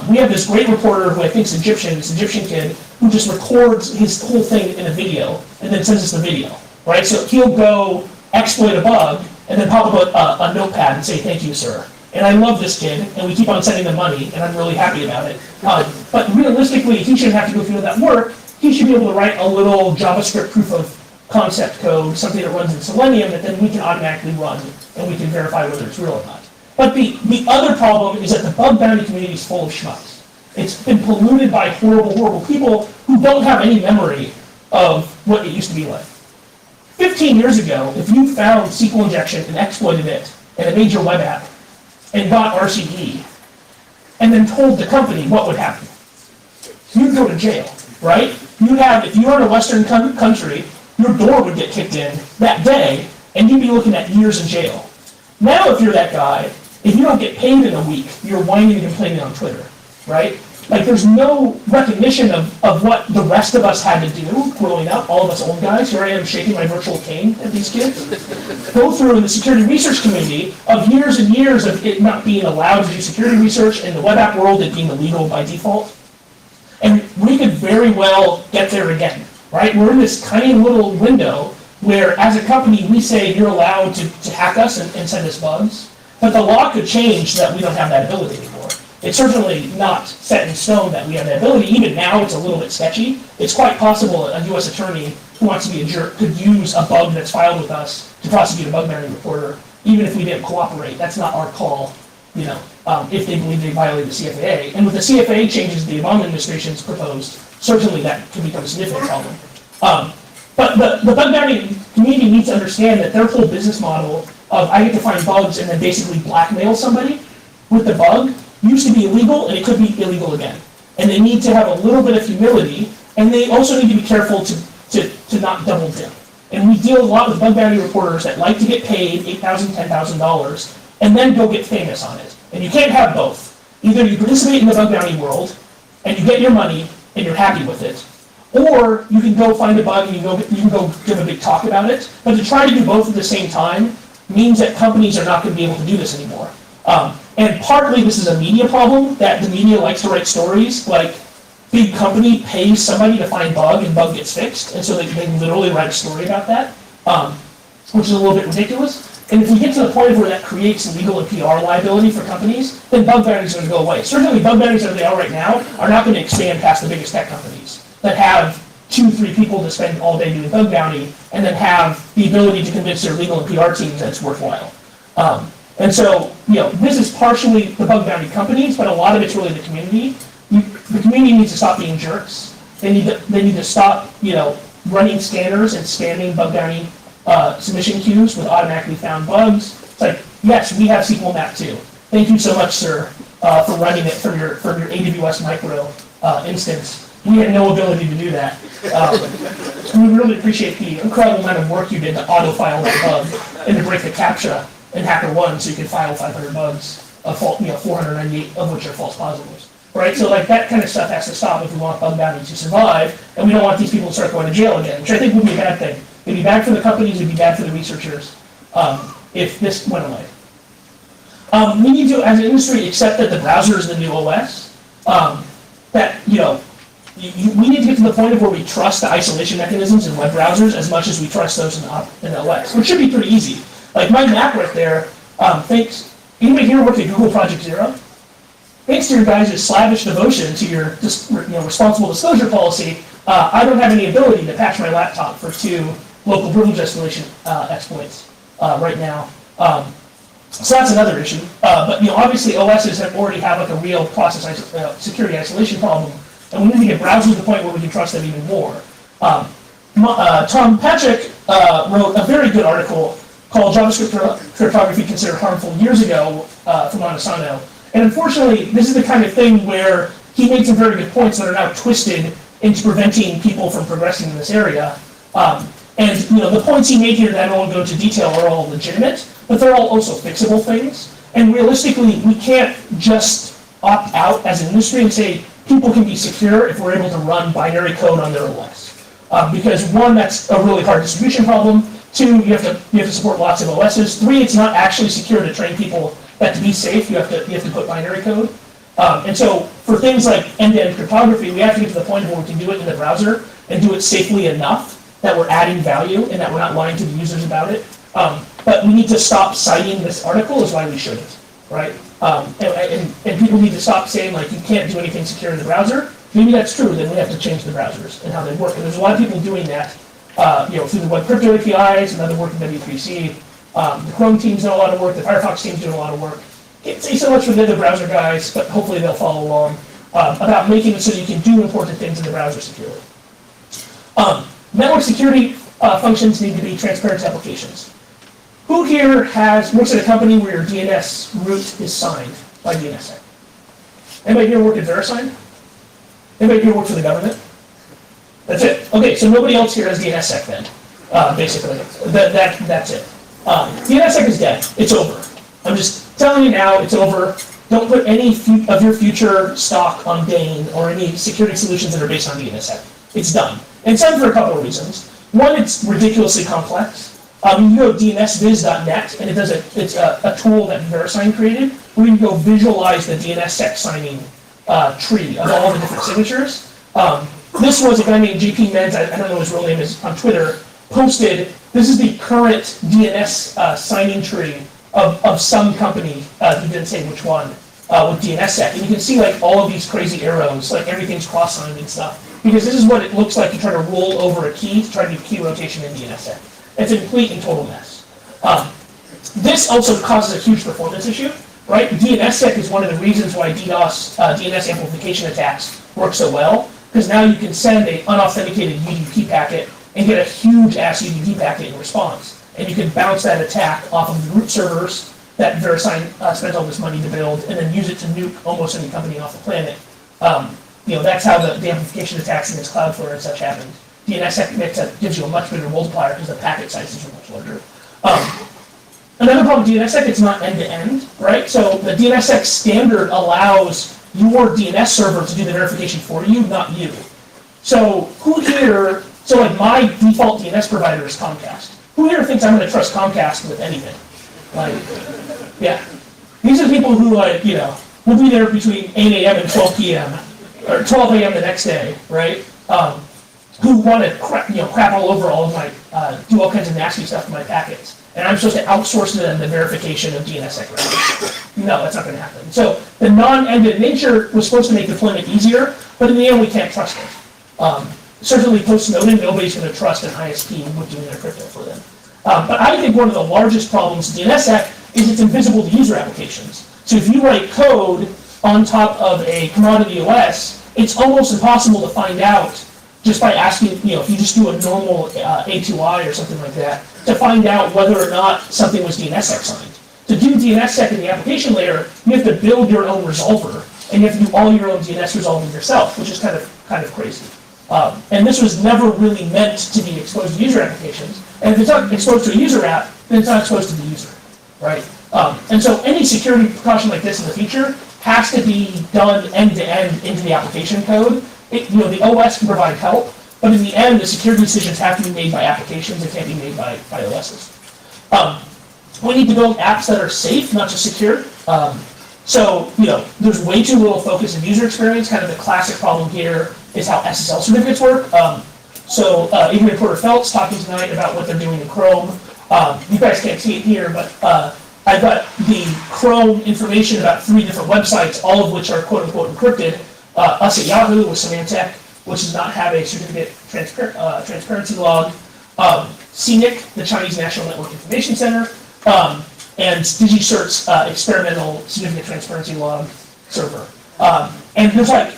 We have this great reporter who I think is Egyptian, this Egyptian kid, who just records his whole thing in a video and then sends us the video, right? So he'll go exploit a bug and then pop up a notepad and say, "Thank you, sir." And I love this kid, and we keep on sending them money, and I'm really happy about it. But realistically, he shouldn't have to go through that work. He should be able to write a little JavaScript proof of concept code, something that runs in Selenium that then we can automatically run, and we can verify whether it's real or not. But the other problem is that the bug bounty community is full of schmucks. It's been polluted by horrible, horrible people who don't have any memory of what it used to be like. 15 years ago, if you found SQL injection and exploited it in a major web app and got RCE, and then told the company what would happen, you'd go to jail, right? If you were in a Western country, your door would get kicked in that day, and you'd be looking at years in jail. Now, if you're that guy, if you don't get paid in a week, you're whining and complaining on Twitter, right? Like, there's no recognition of what the rest of us had to do growing up, all of us old guys. Here I am shaking my virtual cane at these kids. Go through in the security research community of years and years of it not being allowed to do security research, in the web app world it being illegal by default. And we could very well get there again, right? We're in this tiny little window where, as a company, we say you're allowed to hack us and send us bugs, but the law could change so that we don't have that ability anymore. It's certainly not set in stone that we have that ability. Even now, it's a little bit sketchy. It's quite possible a U.S. attorney who wants to be a jerk could use a bug that's filed with us to prosecute a bug bounty reporter, even if we didn't cooperate. That's not our call, if they believe they violated the CFAA. And with the CFAA changes the Obama administration's proposed, certainly that could become a significant problem. But the bug bounty community needs to understand that their whole business model of I get to find bugs and then basically blackmail somebody with the bug used to be illegal, and it could be illegal again. And they need to have a little bit of humility, and they also need to be careful to not double dip. And we deal a lot with bug bounty reporters that like to get paid $8,000, $10,000, and then go get famous on it. And you can't have both. Either you participate in the bug bounty world, and you get your money, and you're happy with it, or you can go find a bug and you can go give a big talk about it. But to try to do both at the same time means that companies are not going to be able to do this anymore. And partly this is a media problem, that the media likes to write stories like big company pays somebody to find bug and bug gets fixed, and so they literally write a story about that, which is a little bit ridiculous. And if we get to the point where that creates legal and PR liability for companies, then bug bounties are going to go away. Certainly bug bounties as they are right now are not going to expand past the biggest tech companies that have 2-3 people to spend all day doing bug bounty and then have the ability to convince their legal and PR teams that it's worthwhile. And so, this is partially the bug bounty companies, but a lot of it's really the community. The community needs to stop being jerks. They need to stop, running scanners and spamming bug bounty submission queues with automatically found bugs. It's like, yes, we have SQL map too. Thank you so much, sir, for running it from your AWS micro instance. We had no ability to do that. We really appreciate the incredible amount of work you did to auto-file that bug and to break the CAPTCHA in HackerOne so you can file 500 bugs, 498 of which are false positives. Right? So that kind of stuff has to stop if we want bug bounty to survive, and we don't want these people to start going to jail again, which I think would be a bad thing. It'd be bad for the companies, it'd be bad for the researchers if this went away. We need to, as an industry, accept that the browser is the new OS. We need to get to the point of where we trust the isolation mechanisms in web browsers as much as we trust those in the OS, which should be pretty easy. Like my map right there, anybody here worked at Google Project Zero? Thanks to your guys' slavish devotion to your responsible disclosure policy, I don't have any ability to patch my laptop for 2 local privilege escalation exploits. right now. So that's another issue. But obviously OSs already have like a real process security isolation problem, and we need to get browsers to the point where we can trust them even more. Tom Patrick wrote a very good article called JavaScript Cryptography Considered Harmful years ago from Monsanto. And unfortunately, this is the kind of thing where he made some very good points that are now twisted into preventing people from progressing in this area. And the points he made here that I won't go into detail are all legitimate, but they're all also fixable things. And realistically, we can't just opt out as an industry and say people can be secure if we're able to run binary code on their OS. Because one, that's a really hard distribution problem. Two, you have to support lots of OSs. Three, it's not actually secure to train people that to be safe, you have to put binary code. And so for things like end-to-end cryptography, we have to get to the point where we can do it in the browser and do it safely enough that we're adding value and that we're not lying to the users about it. But we need to stop citing this article as why we shouldn't, right? And people need to stop saying like you can't do anything secure in the browser. Maybe that's true, then we have to change the browsers and how they work. And there's a lot of people doing that, through the web crypto APIs and other work in W3C. The Chrome team's doing a lot of work, the Firefox team's doing a lot of work. Can't say so much for the other browser guys, but hopefully they'll follow along about making it so you can do important things in the browser securely. Network security functions need to be transparent to applications. Who here works at a company where your DNS root is signed by DNSSEC? Anybody here work at VeriSign? Anybody here work for the government? That's it. Okay, so nobody else here has DNSSEC then, basically. That's it. DNSSEC is dead. It's over. I'm just telling you now, it's over. Don't put any of your future stock on Dane or any security solutions that are based on DNSSEC. It's done. And it's done for a couple of reasons. One, it's ridiculously complex. You go to dnsviz.net, and it's a tool that VeriSign created, where you can go visualize the DNSSEC signing tree of all the different signatures. This was a guy named JP Menz, I don't know what his real name is, on Twitter, posted, this is the current DNS signing tree of some company, he didn't say which one, with DNSSEC. And you can see like all of these crazy arrows, like everything's cross-signed and stuff. Because this is what it looks like to try to roll over a key to try to do key rotation in DNSSEC. It's a complete and total mess. This also causes a huge performance issue, right? DNSSEC is one of the reasons why DDoS, DNS amplification attacks work so well, because now you can send an unauthenticated UDP packet and get a huge ass UDP packet in response. And you can bounce that attack off of the root servers that VeriSign spent all this money to build, and then use it to nuke almost any company off the planet. That's how the amplification attacks against Cloudflare and such happened. DNSSEC gives you a much bigger multiplier because the packet sizes are much larger. Another problem with DNSSEC, it's not end-to-end, right? So the DNSSEC standard allows your DNS server to do the verification for you, not you. So like my default DNS provider is Comcast. Who here thinks I'm going to trust Comcast with anything? Like, yeah. These are people who will be there between 8 a.m. and 12 p.m. or 12 a.m. the next day, right? Who want to crap all over all of my, do all kinds of nasty stuff to my packets. And I'm supposed to outsource to them the verification of DNSSEC records. No, that's not going to happen. So the non-ended nature was supposed to make deployment easier, but in the end we can't trust it. Certainly post-Snowden, nobody's going to trust an ISP with doing their crypto for them. But I think one of the largest problems with DNSSEC is it's invisible to user applications. So if you write code on top of a commodity OS, it's almost impossible to find out just by asking, if you just do a normal A2I or something like that, to find out whether or not something was DNSSEC signed. To do DNSSEC in the application layer, you have to build your own resolver, and you have to do all your own DNS resolving yourself, which is kind of crazy. And this was never really meant to be exposed to user applications. And if it's not exposed to a user app, then it's not exposed to the user, right? And so any security precaution like this in the future has to be done end-to-end into the application code. The OS can provide help, but in the end, the security decisions have to be made by applications. They can't be made by OSs. We need to build apps that are safe, not just secure. There's way too little focus in user experience. Kind of the classic problem here is how SSL certificates work. Adrian Porter-Felt's talking tonight about what they're doing in Chrome. You guys can't see it here, but I've got the Chrome information about 3 different websites, all of which are quote-unquote encrypted. Us at Yahoo with Symantec, which does not have a certificate transparency log. CNIC, the Chinese National Network Information Center, and DigiCert's experimental significant transparency log server. And there's like,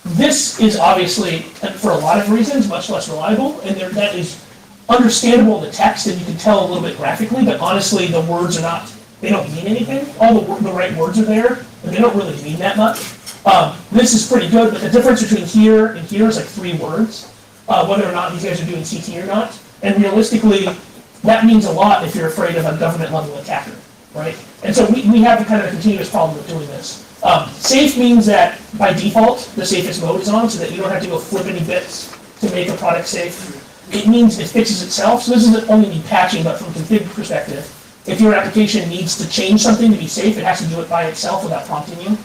this is obviously, for a lot of reasons, much less reliable, and that is understandable in the text, and you can tell a little bit graphically, but honestly, the words are not, they don't mean anything. All the right words are there, and they don't really mean that much. This is pretty good, but the difference between here and here is like 3 words, whether or not these guys are doing CT or not. And realistically, that means a lot if you're afraid of a government-level attacker, right? And so we have kind of a continuous problem with doing this. Safe means that, by default, the safest mode is on, so that you don't have to go flip any bits to make a product safe. It means it fixes itself, so this isn't only patching, but from a config perspective. If your application needs to change something to be safe, it has to do it by itself without prompting you.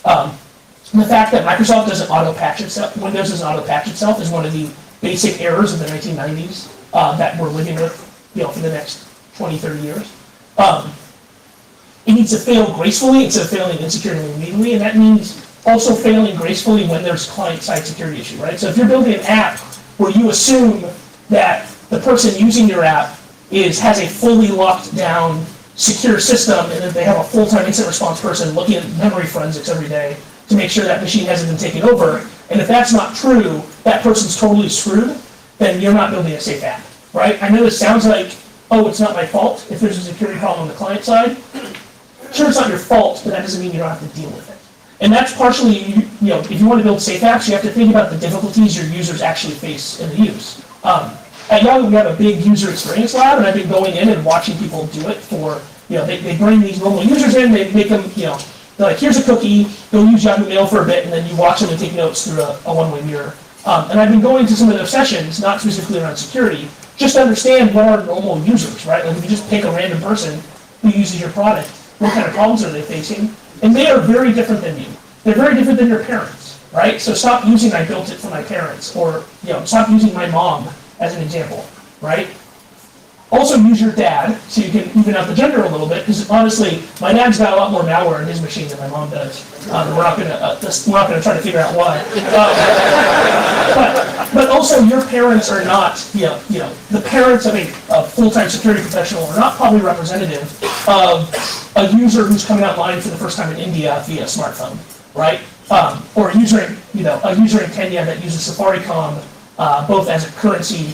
And the fact that Microsoft doesn't auto-patch itself, Windows doesn't auto-patch itself, is one of the basic errors of the 1990s that we're living with, for the next 20, 30 years. It needs to fail gracefully instead of failing insecurely and immediately, and that means also failing gracefully when there's client-side security issue, right? So if you're building an app where you assume that the person using your app has a fully locked down secure system, and that they have a full-time incident response person looking at memory forensics every day to make sure that machine hasn't been taken over, and if that's not true, that person's totally screwed, then you're not building a safe app, right? I know this sounds like, oh, it's not my fault if there's a security problem on the client side. Sure, it's not your fault, but that doesn't mean you don't have to deal with it. And that's partially, if you want to build safe apps, you have to think about the difficulties your users actually face in the use. At Yahoo, we have a big user experience lab, and I've been going in and watching people do it for, they bring these normal users in, they make them, they're like, here's a cookie, go use Yahoo Mail for a bit, and then you watch them and take notes through a one-way mirror. And I've been going to some of those sessions, not specifically around security, just to understand what are normal users, right? Like if you just pick a random person who uses your product, what kind of problems are they facing? And they are very different than you. They're very different than your parents, right? So stop using I built it for my parents, or stop using my mom as an example, right? Also use your dad, so you can even out the gender a little bit, because honestly, my dad's got a lot more malware in his machine than my mom does. We're not gonna try to figure out why. But also, your parents are not, the parents of a full-time security professional are not probably representative of a user who's coming online for the first time in India via smartphone, right? Or a user in Kenya that uses Safaricom both as a currency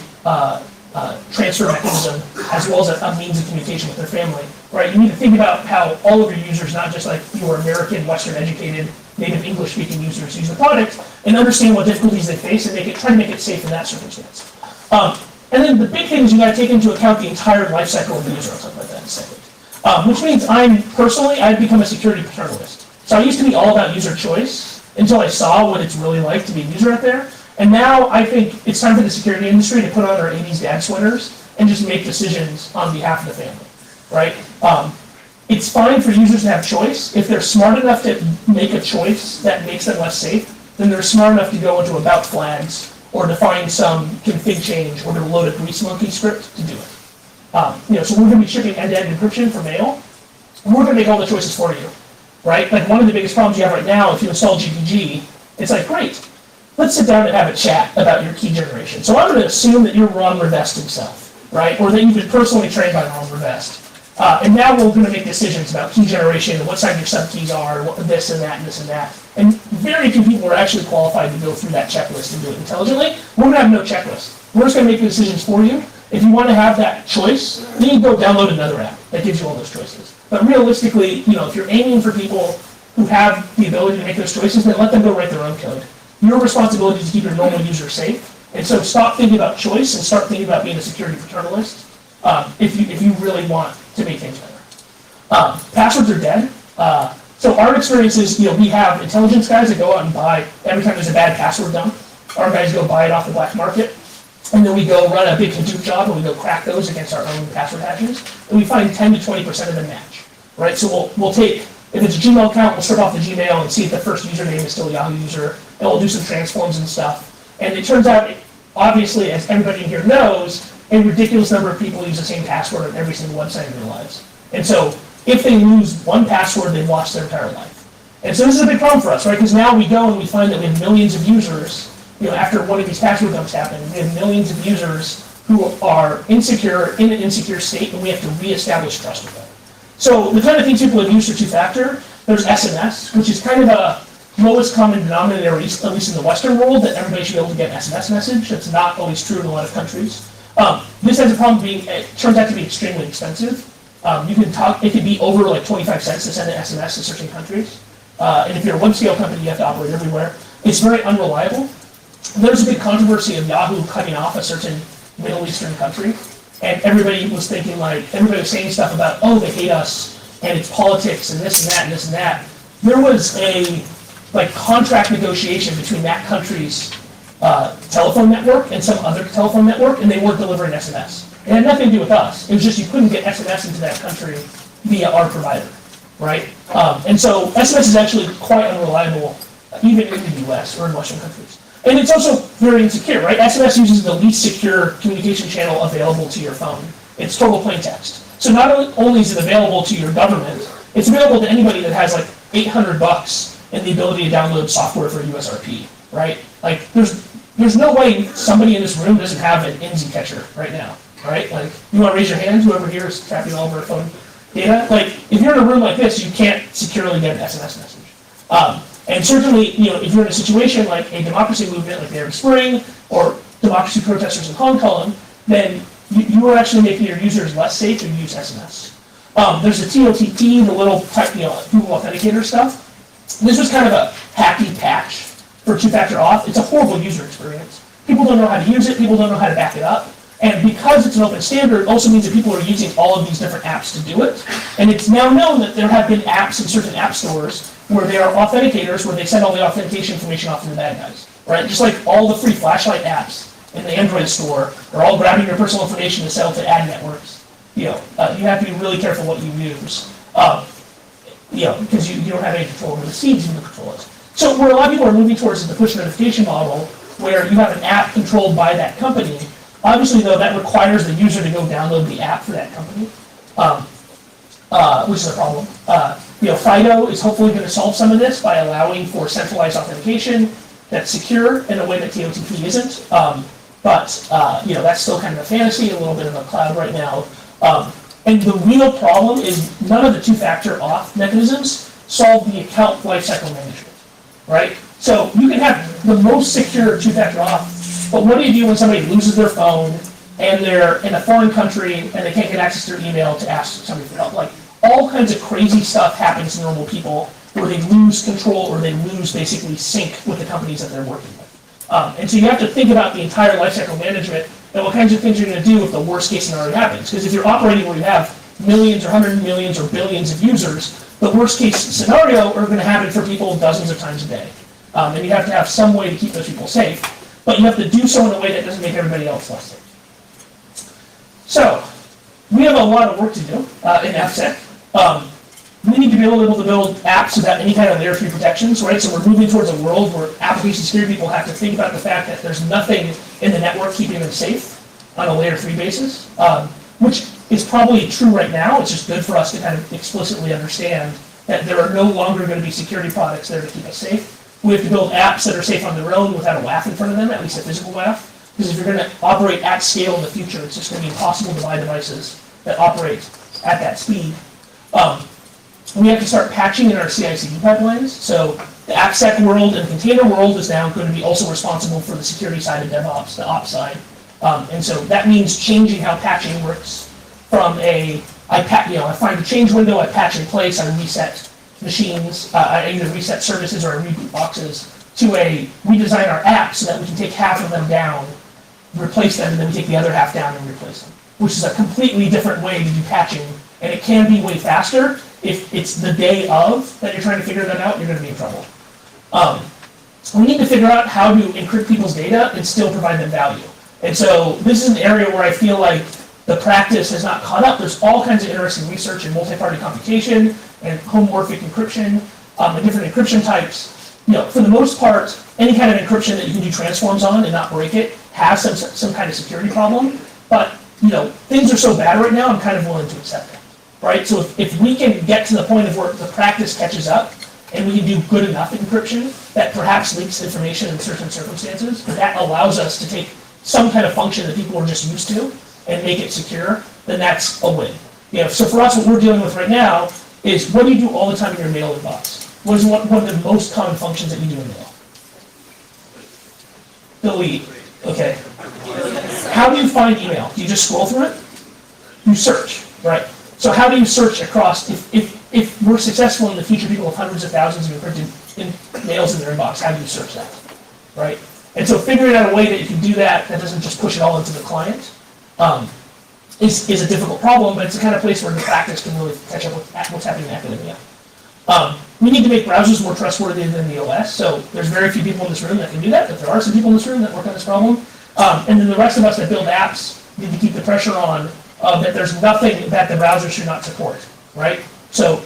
transfer mechanism as well as a means of communication with their family, right? You need to think about how all of your users, not just like your American, Western educated, native English speaking users use the product, and understand what difficulties they face and try to make it safe in that circumstance. And then the big thing is you gotta take into account the entire life cycle of the user. I'll talk about that in a second. Which means I've become a security paternalist. So I used to be all about user choice until I saw what it's really like to be a user out there. And now I think it's time for the security industry to put on their 80s dad sweaters and just make decisions on behalf of the family, right? It's fine for users to have choice. If they're smart enough to make a choice that makes them less safe, then they're smart enough to go into about flags or to find some config change or to load a grease monkey script to do it. So we're going to be shipping end-to-end encryption for mail, and we're going to make all the choices for you, right? Like one of the biggest problems you have right now, if you install GPG, it's like, great. Let's sit down and have a chat about your key generation. So I'm going to assume that you're Ron Rivest himself, right? Or that you've been personally trained by Ron Rivest. And now we're going to make decisions about key generation and what side your subkeys are, this and that and this and that. And very few people are actually qualified to go through that checklist and do it intelligently. We're going to have no checklist. We're just going to make the decisions for you. If you want to have that choice, then you can go download another app that gives you all those choices. But realistically, if you're aiming for people who have the ability to make those choices, then let them go write their own code. Your responsibility is to keep your normal user safe. And so stop thinking about choice and start thinking about being a security paternalist if you really want to make things better. Passwords are dead. So our experience is, we have intelligence guys that go out and buy, every time there's a bad password dump, our guys go buy it off the black market. And then we go run a big Hadoop job and we go crack those against our own password hashes. And we find 10 to 20% of them match, right? So we'll take, if it's a Gmail account, we'll strip off the Gmail and see if the first username is still a Yahoo user, and we'll do some transforms and stuff. And it turns out, obviously, as everybody in here knows, a ridiculous number of people use the same password on every single website in their lives. And so, if they lose one password, they've lost their entire life. And so this is a big problem for us, right? Because now we go and we find that we have millions of users, after one of these password dumps happen, we have millions of users who are insecure, in an insecure state, and we have to reestablish trust with them. So the kind of things people have used for two-factor, there's SMS, which is kind of a lowest common denominator, at least in the Western world, that everybody should be able to get an SMS message. That's not always true in a lot of countries. This has a problem being, it turns out to be extremely expensive. It could be over like 25 cents to send an SMS to certain countries. And if you're a web-scale company, you have to operate everywhere. It's very unreliable. There's a big controversy of Yahoo cutting off a certain Middle Eastern country. And everybody was saying stuff about, oh, they hate us, and it's politics, and this and that, and this and that. There was a contract negotiation between that country's telephone network and some other telephone network, and they weren't delivering SMS. It had nothing to do with us. It was just you couldn't get SMS into that country via our provider, right? And so SMS is actually quite unreliable, even in the US or in Western countries. And it's also very insecure, right? SMS uses the least secure communication channel available to your phone. It's total plain text. So not only is it available to your government, it's available to anybody that has like $800 and the ability to download software for USRP, right? Like there's no way somebody in this room doesn't have an INSI catcher right now, right? Like you want to raise your hand, whoever here is tapping all of our phone data? Like if you're in a room like this, you can't securely get an SMS message. And certainly, if you're in a situation like a democracy movement like the Arab Spring or democracy protesters in Hong Kong, then you are actually making your users less safe if you use SMS. There's the TOTT, the little Google Authenticator stuff. This was kind of a hacky patch for two-factor auth. It's a horrible user experience. People don't know how to use it. People don't know how to back it up. And because it's an open standard, it also means that people are using all of these different apps to do it. And it's now known that there have been apps in certain app stores where they are authenticators, where they send all the authentication information off to the bad guys, right? Just like all the free flashlight apps in the Android store are all grabbing your personal information to sell to ad networks. You have to be really careful what you use, because you don't have any control over the seeds you can control it. So where a lot of people are moving towards is the push notification model, where you have an app controlled by that company. Obviously, though, that requires the user to go download the app for that company, which is a problem. FIDO is hopefully going to solve some of this by allowing for centralized authentication that's secure in a way that TOTP isn't. But that's still kind of a fantasy, a little bit of a cloud right now. And the real problem is none of the two-factor auth mechanisms solve the account lifecycle management, right? So you can have the most secure two-factor auth, but what do you do when somebody loses their phone and they're in a foreign country and they can't get access to their email to ask somebody for help? Like, all kinds of crazy stuff happens to normal people where they lose control or they lose basically sync with the companies that they're working with. And so you have to think about the entire lifecycle management and what kinds of things you're going to do if the worst case scenario happens. Because if you're operating where you have millions or hundreds of millions or billions of users, the worst case scenario are going to happen for people dozens of times a day. And you have to have some way to keep those people safe, but you have to do so in a way that doesn't make everybody else less safe. So, we have a lot of work to do in AppSec. We need to be able to build apps without any kind of layer 3 protections, right? So we're moving towards a world where application security people have to think about the fact that there's nothing in the network keeping them safe on a layer 3 basis, which is probably true right now. It's just good for us to kind of explicitly understand that there are no longer going to be security products there to keep us safe. We have to build apps that are safe on their own without a WAF in front of them, at least a physical WAF. Because if you're going to operate at scale in the future, it's just going to be impossible to buy devices that operate at that speed. We have to start patching in our CI/CD pipelines. So the AppSec world and the container world is now going to be also responsible for the security side of DevOps, the ops side. And so that means changing how patching works from I find a change window, I patch in place, I reset machines, I either reset services or I reboot boxes, to redesign our apps so that we can take half of them down, replace them, and then we take the other half down and replace them, which is a completely different way to do patching, and it can be way faster. If it's the day of that you're trying to figure that out, you're going to be in trouble. We need to figure out how to encrypt people's data and still provide them value. And so this is an area where I feel like the practice has not caught up. There's all kinds of interesting research in multi-party computation and homomorphic encryption and different encryption types. For the most part, any kind of encryption that you can do transforms on and not break it has some kind of security problem. But things are so bad right now, I'm kind of willing to accept that. Right? So if we can get to the point of where the practice catches up and we can do good enough encryption that perhaps leaks information in certain circumstances, but that allows us to take some kind of function that people are just used to and make it secure, then that's a win. So for us, what we're dealing with right now is what do you do all the time in your mail inbox? What is one of the most common functions that you do in mail? Delete. Okay. How do you find email? Do you just scroll through it? You search, right? So how do you search across, if we're successful in the future, people have hundreds of thousands of encrypted mails in their inbox, how do you search that, right? And so figuring out a way that you can do that doesn't just push it all into the client, is a difficult problem, but it's the kind of place where the practice can really catch up with what's happening in academia. We need to make browsers more trustworthy than the OS, so there's very few people in this room that can do that, but there are some people in this room that work on this problem. And then the rest of us that build apps need to keep the pressure on that there's nothing that the browser should not support, right? So,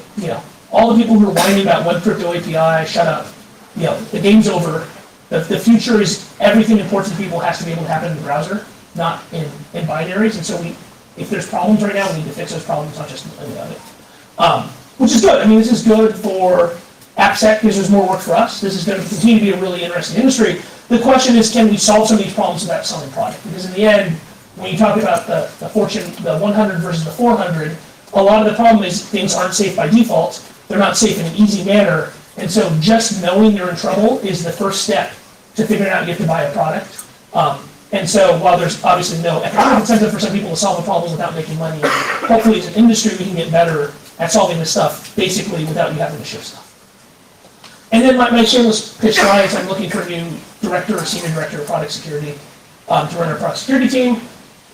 all the people who are whining about web crypto API, shut up. The game's over. The future is everything important to people has to be able to happen in the browser, not in binaries. And so if there's problems right now, we need to fix those problems, not just complain about it. Which is good. I mean, this is good for AppSec because there's more work for us. This is going to continue to be a really interesting industry. The question is, can we solve some of these problems without selling product? Because in the end, when you talk about the Fortune, the 100 versus the 400, a lot of the problem is things aren't safe by default. They're not safe in an easy manner. And so just knowing you're in trouble is the first step to figuring out you have to buy a product. And so while there's obviously no economic incentive for some people to solve a problem without making money, hopefully as an industry we can get better at solving this stuff basically without you having to ship stuff. And then my shameless pitch slide is I'm looking for a new director or senior director of product security to run our product security team.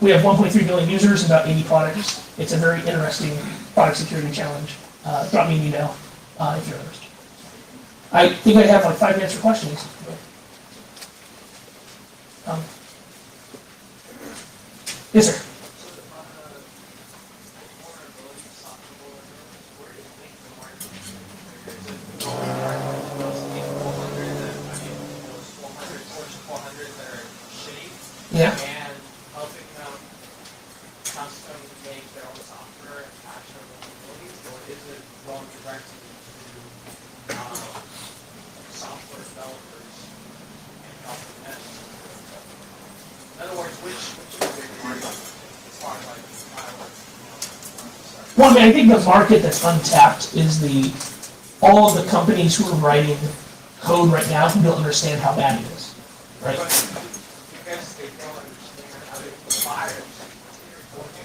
We have 1.3 billion users and about 80 products. It's a very interesting product security challenge. Drop me an email if you're interested. I think I have like 5 minutes for questions. Yes, sir. Yeah. And helping them custom make their own software and patch their vulnerabilities, or is it going directly to software developers and helping them? In other words, which is the big market as far as like Well, I mean, I think the market that's untapped is all of the companies who are writing code right now who don't understand how bad it is, right?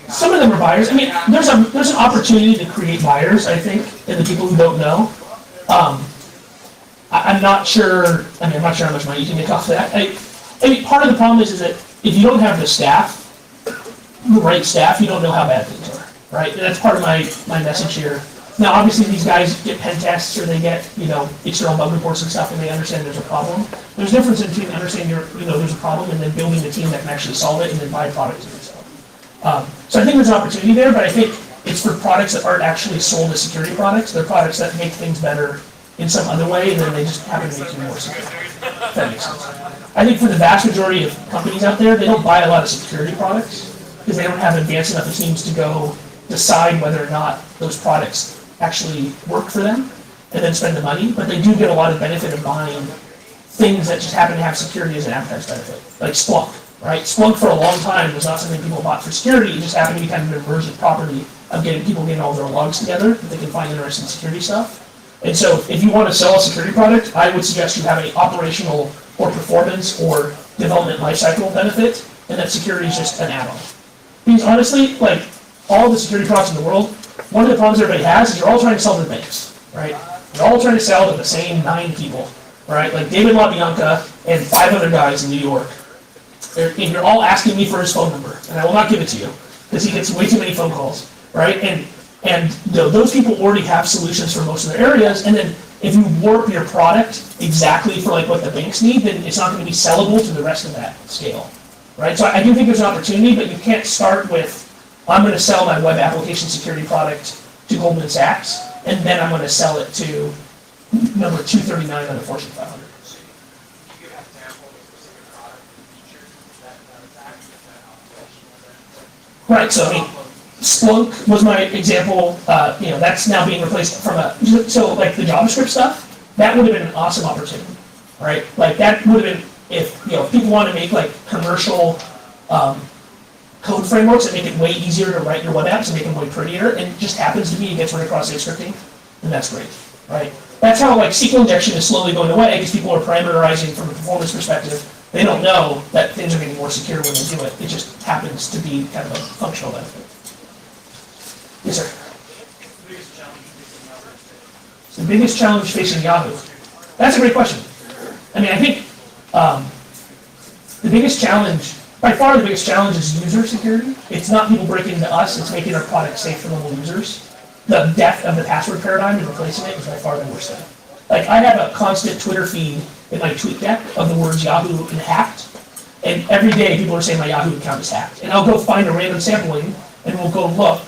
Some of them are buyers. I mean, there's an opportunity to create buyers, I think, in the people who don't know. I'm not sure. I mean, I'm not sure how much money you can make off that. I mean, part of the problem is that if you don't have the staff, the right staff, you don't know how bad things are, right? And that's part of my message here. Now, obviously, these guys get pen tests or they get external bug reports and stuff, and they understand there's a problem. There's a difference between understanding there's a problem and then building a team that can actually solve it and then buy products and stuff. So I think there's an opportunity there, but I think it's for products that aren't actually sold as security products. They're products that make things better in some other way, and then they just happen to make you more secure. If that makes sense. I think for the vast majority of companies out there, they don't buy a lot of security products because they don't have advanced enough teams to go decide whether or not those products actually work for them and then spend the money, but they do get a lot of benefit of buying things that just happen to have security as an advertised benefit, like Splunk, right? Splunk for a long time was not something people bought for security, it just happened to be kind of an emergent property of people getting all their logs together that they can find interesting security stuff. And so if you want to sell a security product, I would suggest you have an operational or performance or development lifecycle benefit, and that security is just an add-on. Because honestly, like all the security products in the world, one of the problems everybody has is you're all trying to sell to the banks, right? You're all trying to sell to the same 9 people, right? Like David LaBianca and 5 other guys in New York. And you're all asking me for his phone number, and I will not give it to you because he gets way too many phone calls, right? And those people already have solutions for most of their areas, and then if you warp your product exactly for like what the banks need, then it's not going to be sellable to the rest of that scale, right? So I do think there's an opportunity, but you can't start with, I'm going to sell my web application security product to Goldman Sachs, and then I'm going to sell it to number 239 on the Fortune 500. Right, so I mean, Splunk was my example, that's now being replaced from so like the JavaScript stuff, that would have been an awesome opportunity, right? Like that would have been, if, people want to make like commercial, code frameworks that make it way easier to write your web apps and make them way prettier, and it just happens to be it gets run across site scripting, then that's great, right? That's how like SQL injection is slowly going away, because people are parameterizing from a performance perspective. They don't know that things are getting more secure when they do it. It just happens to be kind of a functional benefit. Yes, sir. The biggest challenge facing Yahoo? That's a great question. I mean, I think the biggest challenge, by far the biggest challenge, is user security. It's not people breaking into us, it's making our product safe for normal users. The death of the password paradigm and replacing it is by far the worst thing. Like, I have a constant Twitter feed in my tweet deck of the words Yahoo and hacked, and every day people are saying my Yahoo account is hacked. And I'll go find a random sampling, and we'll go look,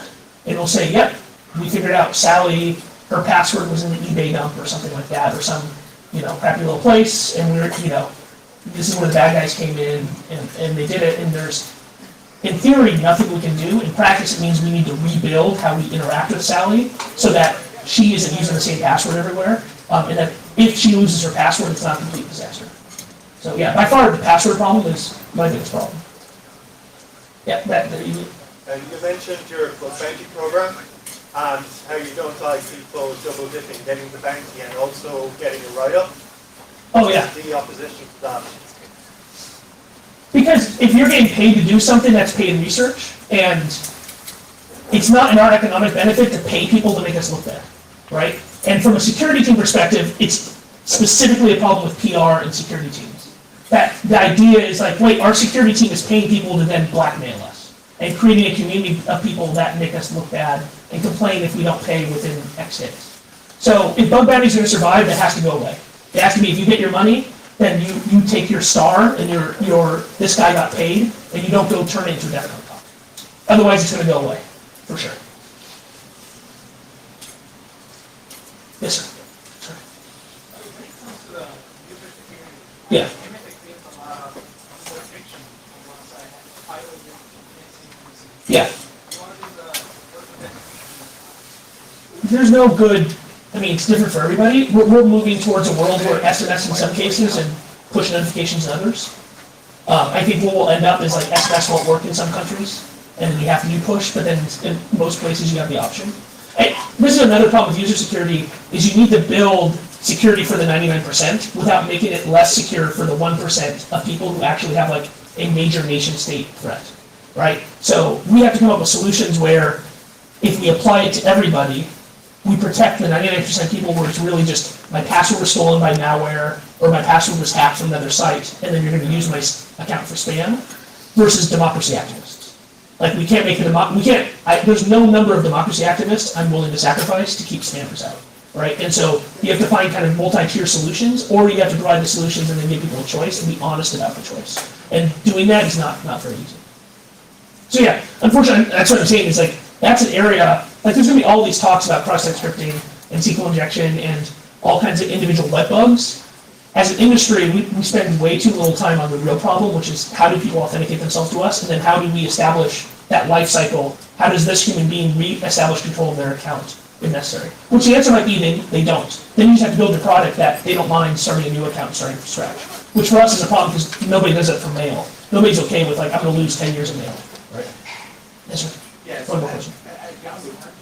and we'll say, yep, we figured out Sally, her password was in the eBay dump or something like that, or some, crappy little place, and we're, this is where the bad guys came in, and they did it, and there's, in theory, nothing we can do. In practice, it means we need to rebuild how we interact with Sally, so that she isn't using the same password everywhere, and that if she loses her password, it's not a complete disaster. So yeah, by far, the password problem is my biggest problem. Yeah, you mentioned your Club Bounty program, and how you don't like people double dipping, getting the bounty and also getting a write-up. Oh yeah. The opposition to that. Because if you're getting paid to do something, that's paid research, and it's not in our economic benefit to pay people to make us look bad, right? And from a security team perspective, it's specifically a problem with PR and security teams. That the idea is like, wait, our security team is paying people to then blackmail us, and creating a community of people that make us look bad and complain if we don't pay within X days. So if bug bounty is going to survive, that has to go away. It has to be, if you get your money, then you take your star and your this guy got paid, and you don't go turn it into a DEF CON talk. Otherwise, it's going to go away, for sure. Yes, sir. Sorry. Yeah. Yeah. There's no good. I mean, it's different for everybody. We're moving towards a world where SMS in some cases and push notifications in others. I think what will end up is like SMS won't work in some countries, and then you have to do push, but then in most places you have the option. And this is another problem with user security, is you need to build security for the 99% without making it less secure for the 1% of people who actually have like a major nation state threat, right? So we have to come up with solutions where if we apply it to everybody, we protect the 99% of people where it's really just my password was stolen by malware or my password was hacked from another site, and then you're going to use my account for spam, versus democracy activists. Like we can't make there's no number of democracy activists I'm willing to sacrifice to keep spammers out, right? And so you have to find kind of multi-tier solutions, or you have to provide the solutions and then give people a choice and be honest about the choice. And doing that is not very easy. So yeah, unfortunately, that's what I'm saying is like, that's an area, like there's going to be all these talks about cross-site scripting and SQL injection and all kinds of individual web bugs. As an industry, we spend way too little time on the real problem, which is how do people authenticate themselves to us, and then how do we establish that life cycle? How does this human being re-establish control of their account if necessary? Which the answer might be they don't. Then you just have to build a product that they don't mind starting a new account and starting from scratch. Which for us is a problem because nobody does it for mail. Nobody's okay with like, I'm going to lose 10 years of mail. Right? Yes, sir. Yeah, One more question. At Yahoo, how do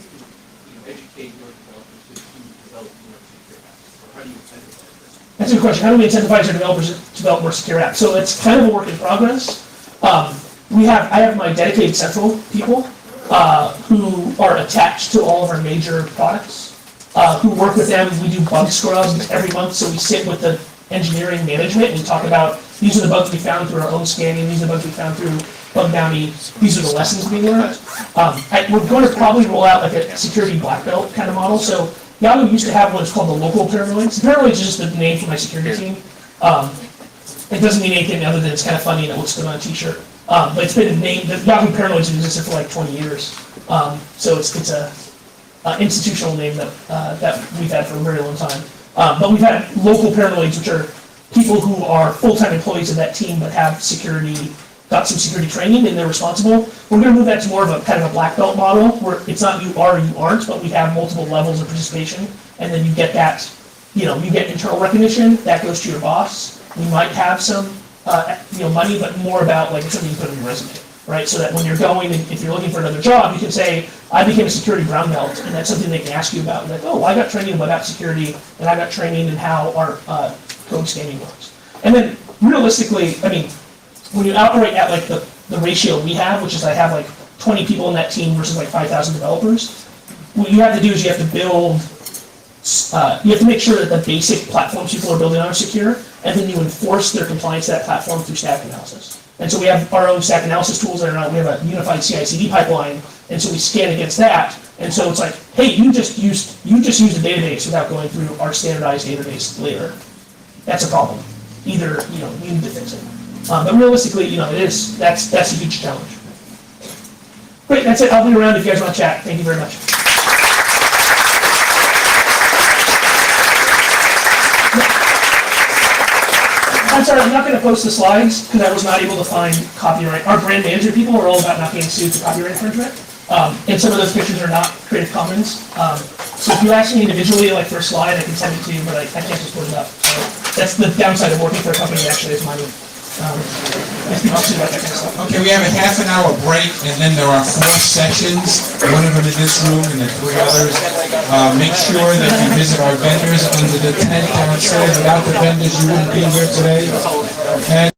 you educate your developers to develop more secure apps? Or how do you incentivize this? That's a good question. How do we incentivize our developers to develop more secure apps? So it's kind of a work in progress. I have my dedicated central people who are attached to all of our major products, who work with them. We do bug scrubs every month, so we sit with the engineering management and we talk about these are the bugs we found through our own scanning, these are the bugs we found through bug bounty, these are the lessons we learned. We're going to probably roll out like a security black belt kind of model. So Yahoo used to have what's called the local paranoids. Paranoids is just the name for my security team. It doesn't mean anything other than it's kind of funny and it looks good on a t-shirt. But it's been a name, the Yahoo Paranoids have existed for like 20 years. So it's a institutional name that we've had for a very long time. But we've had local paranoids, which are people who are full-time employees of that team but have got some security training and they're responsible. We're going to move that to more of a kind of a black belt model where it's not you are or you aren't, but we have multiple levels of participation, and then you get that, you get internal recognition, that goes to your boss. We might have some money, but more about like something you put on your resume, right? So that when you're going and if you're looking for another job, you can say, I became a security brown belt, and that's something they can ask you about. Like, oh, I got training in web app security, and I got training in how our code scanning works. And then realistically, I mean, when you operate at like the ratio we have, which is I have like 20 people in that team versus like 5,000 developers, what you have to do is you have to build, you have to make sure that the basic platforms people are building on are secure, and then you enforce their compliance to that platform through stack analysis. And so we have our own stack analysis tools that are out. We have a unified CI/CD pipeline, and so we scan against that. And so it's like, hey, you just used a database without going through our standardized database layer. That's a problem. Either we need to fix it. But realistically, that's a huge challenge. Great, that's it. I'll be around if you guys want to chat. Thank you very much. I'm sorry, I'm not going to post the slides because I was not able to find copyright. Our brand management people are all about not getting sued for copyright infringement. And some of those pictures are not Creative Commons. So if you ask me individually, like for a slide, I can send it to you, but I can't just put it up. So that's the downside of working for a company that actually has money. People sue about that kind of stuff. Okay, we have a half an hour break, and then there are 4 sessions, one of them in this room and then 3 others. Make sure that you visit our vendors under the tent downstairs. Without the vendors, you wouldn't be here today. And